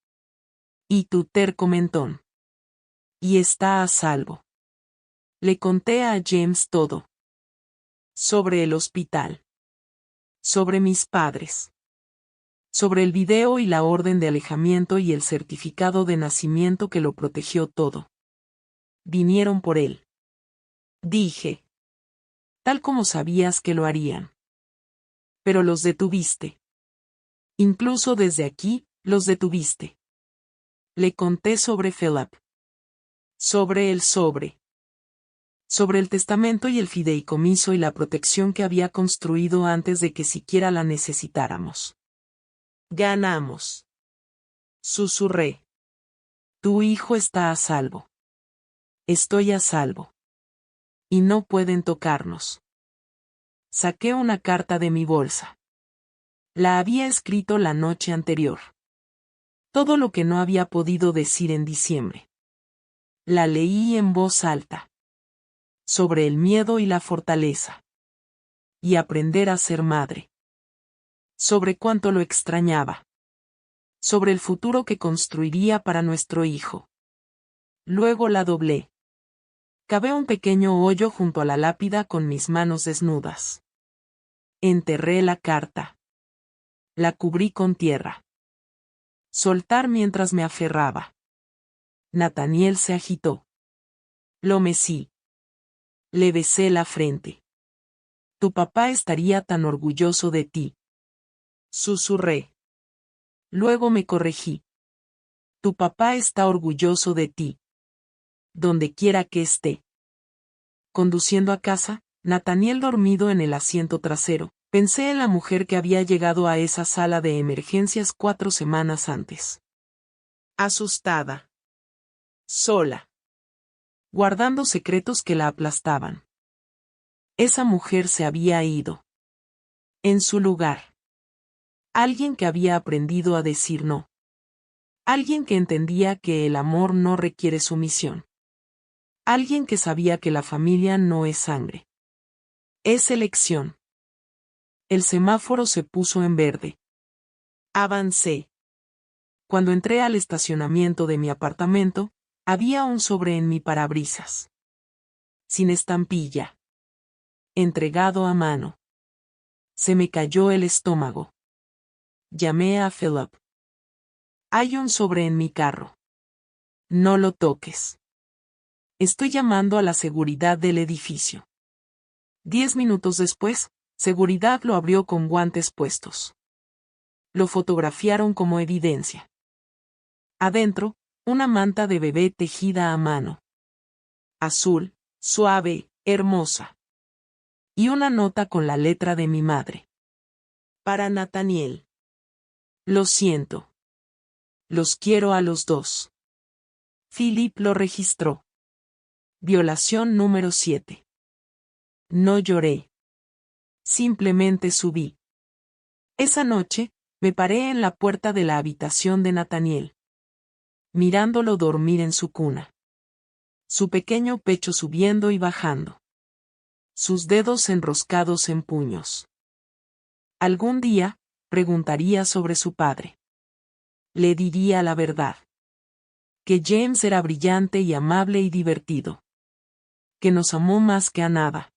Y tu terco mentón. Y está a salvo. Le conté a James todo. Sobre el hospital. Sobre mis padres. Sobre el video y la orden de alejamiento y el certificado de nacimiento que lo protegió todo. Vinieron por él. Dije. Tal como sabías que lo harían. Pero los detuviste. Incluso desde aquí, los detuviste. Le conté sobre Philip. Sobre el sobre. Sobre el testamento y el fideicomiso y la protección que había construido antes de que siquiera la necesitáramos. Ganamos. Susurré. Tu hijo está a salvo. Estoy a salvo. Y no pueden tocarnos. Saqué una carta de mi bolsa. La había escrito la noche anterior. Todo lo que no había podido decir en diciembre. La leí en voz alta. Sobre el miedo y la fortaleza. Y aprender a ser madre. Sobre cuánto lo extrañaba. Sobre el futuro que construiría para nuestro hijo. Luego la doblé. Cavé un pequeño hoyo junto a la lápida con mis manos desnudas. Enterré la carta. La cubrí con tierra. Soltar mientras me aferraba. Nathaniel se agitó. Lo mecí. Le besé la frente. Tu papá estaría tan orgulloso de ti. Susurré. Luego me corregí. Tu papá está orgulloso de ti. Donde quiera que esté. Conduciendo a casa, Nathaniel dormido en el asiento trasero, pensé en la mujer que había llegado a esa sala de emergencias 4 semanas antes. Asustada. Sola. Guardando secretos que la aplastaban. Esa mujer se había ido. En su lugar. Alguien que había aprendido a decir no. Alguien que entendía que el amor no requiere sumisión. Alguien que sabía que la familia no es sangre. Es elección. El semáforo se puso en verde. Avancé. Cuando entré al estacionamiento de mi apartamento, había un sobre en mi parabrisas. Sin estampilla. Entregado a mano. Se me cayó el estómago. Llamé a Philip. Hay un sobre en mi carro. No lo toques. Estoy llamando a la seguridad del edificio. 10 minutos después, seguridad lo abrió con guantes puestos. Lo fotografiaron como evidencia. Adentro, una manta de bebé tejida a mano. Azul, suave, hermosa. Y una nota con la letra de mi madre. Para Nathaniel. Lo siento. Los quiero a los dos. Philip lo registró. Violación número 7. No lloré. Simplemente subí. Esa noche, me paré en la puerta de la habitación de Nathaniel. Mirándolo dormir en su cuna. Su pequeño pecho subiendo y bajando. Sus dedos enroscados en puños. Algún día, preguntaría sobre su padre. Le diría la verdad. Que James era brillante y amable y divertido. Que nos amó más que a nada.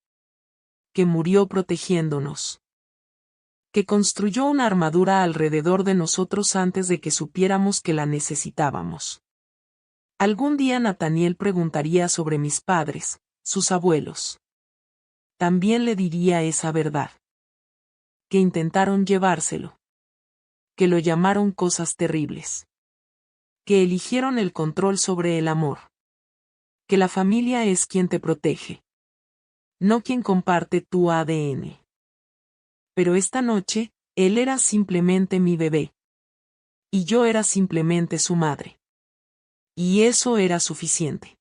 Que murió protegiéndonos. que construyó una armadura alrededor de nosotros antes de que supiéramos que la necesitábamos. Algún día Nathaniel preguntaría sobre mis padres, sus abuelos. También le diría esa verdad. Que intentaron llevárselo. Que lo llamaron cosas terribles. Que eligieron el control sobre el amor. Que la familia es quien te protege. No quien comparte tu ADN. Pero esta noche, él era simplemente mi bebé. Y yo era simplemente su madre. Y eso era suficiente.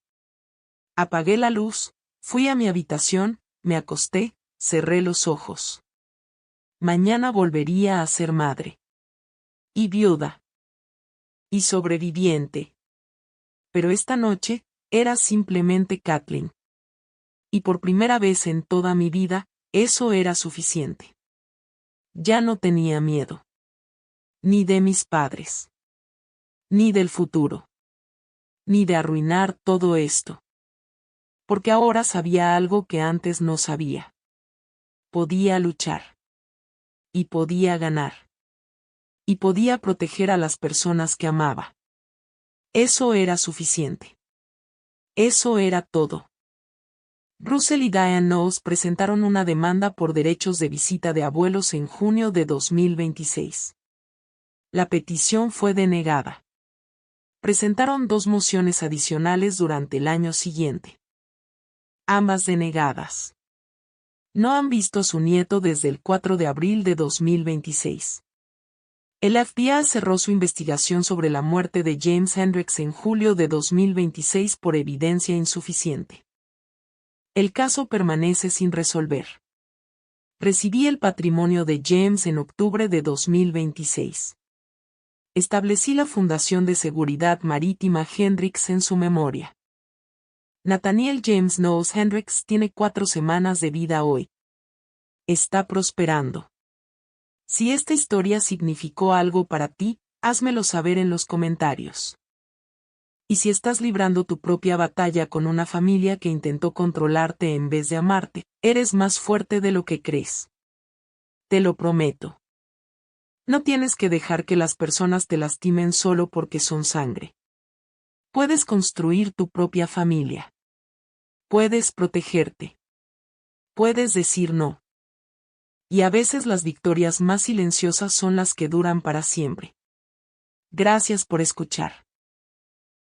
Apagué la luz, fui a mi habitación, me acosté, cerré los ojos. Mañana volvería a ser madre. Y viuda. Y sobreviviente. Pero esta noche, era simplemente Kathleen. Y por primera vez en toda mi vida, eso era suficiente. Ya no tenía miedo. Ni de mis padres. Ni del futuro. Ni de arruinar todo esto. Porque ahora sabía algo que antes no sabía. Podía luchar. Y podía ganar. Y podía proteger a las personas que amaba. Eso era suficiente. Eso era todo. Russell y Diane Knowles presentaron una demanda por derechos de visita de abuelos en junio de 2026. La petición fue denegada. Presentaron 2 mociones adicionales durante el año siguiente. Ambas denegadas. No han visto a su nieto desde el 4 de abril de 2026. El FBI cerró su investigación sobre la muerte de James Hendricks en julio de 2026 por evidencia insuficiente. El caso permanece sin resolver. Recibí el patrimonio de James en octubre de 2026. Establecí la Fundación de Seguridad Marítima Hendricks en su memoria. Nathaniel James Knowles Hendricks tiene 4 semanas de vida hoy. Está prosperando. Si esta historia significó algo para ti, házmelo saber en los comentarios. Y si estás librando tu propia batalla con una familia que intentó controlarte en vez de amarte, eres más fuerte de lo que crees. Te lo prometo. No tienes que dejar que las personas te lastimen solo porque son sangre. Puedes construir tu propia familia. Puedes protegerte. Puedes decir no. Y a veces las victorias más silenciosas son las que duran para siempre. Gracias por escuchar.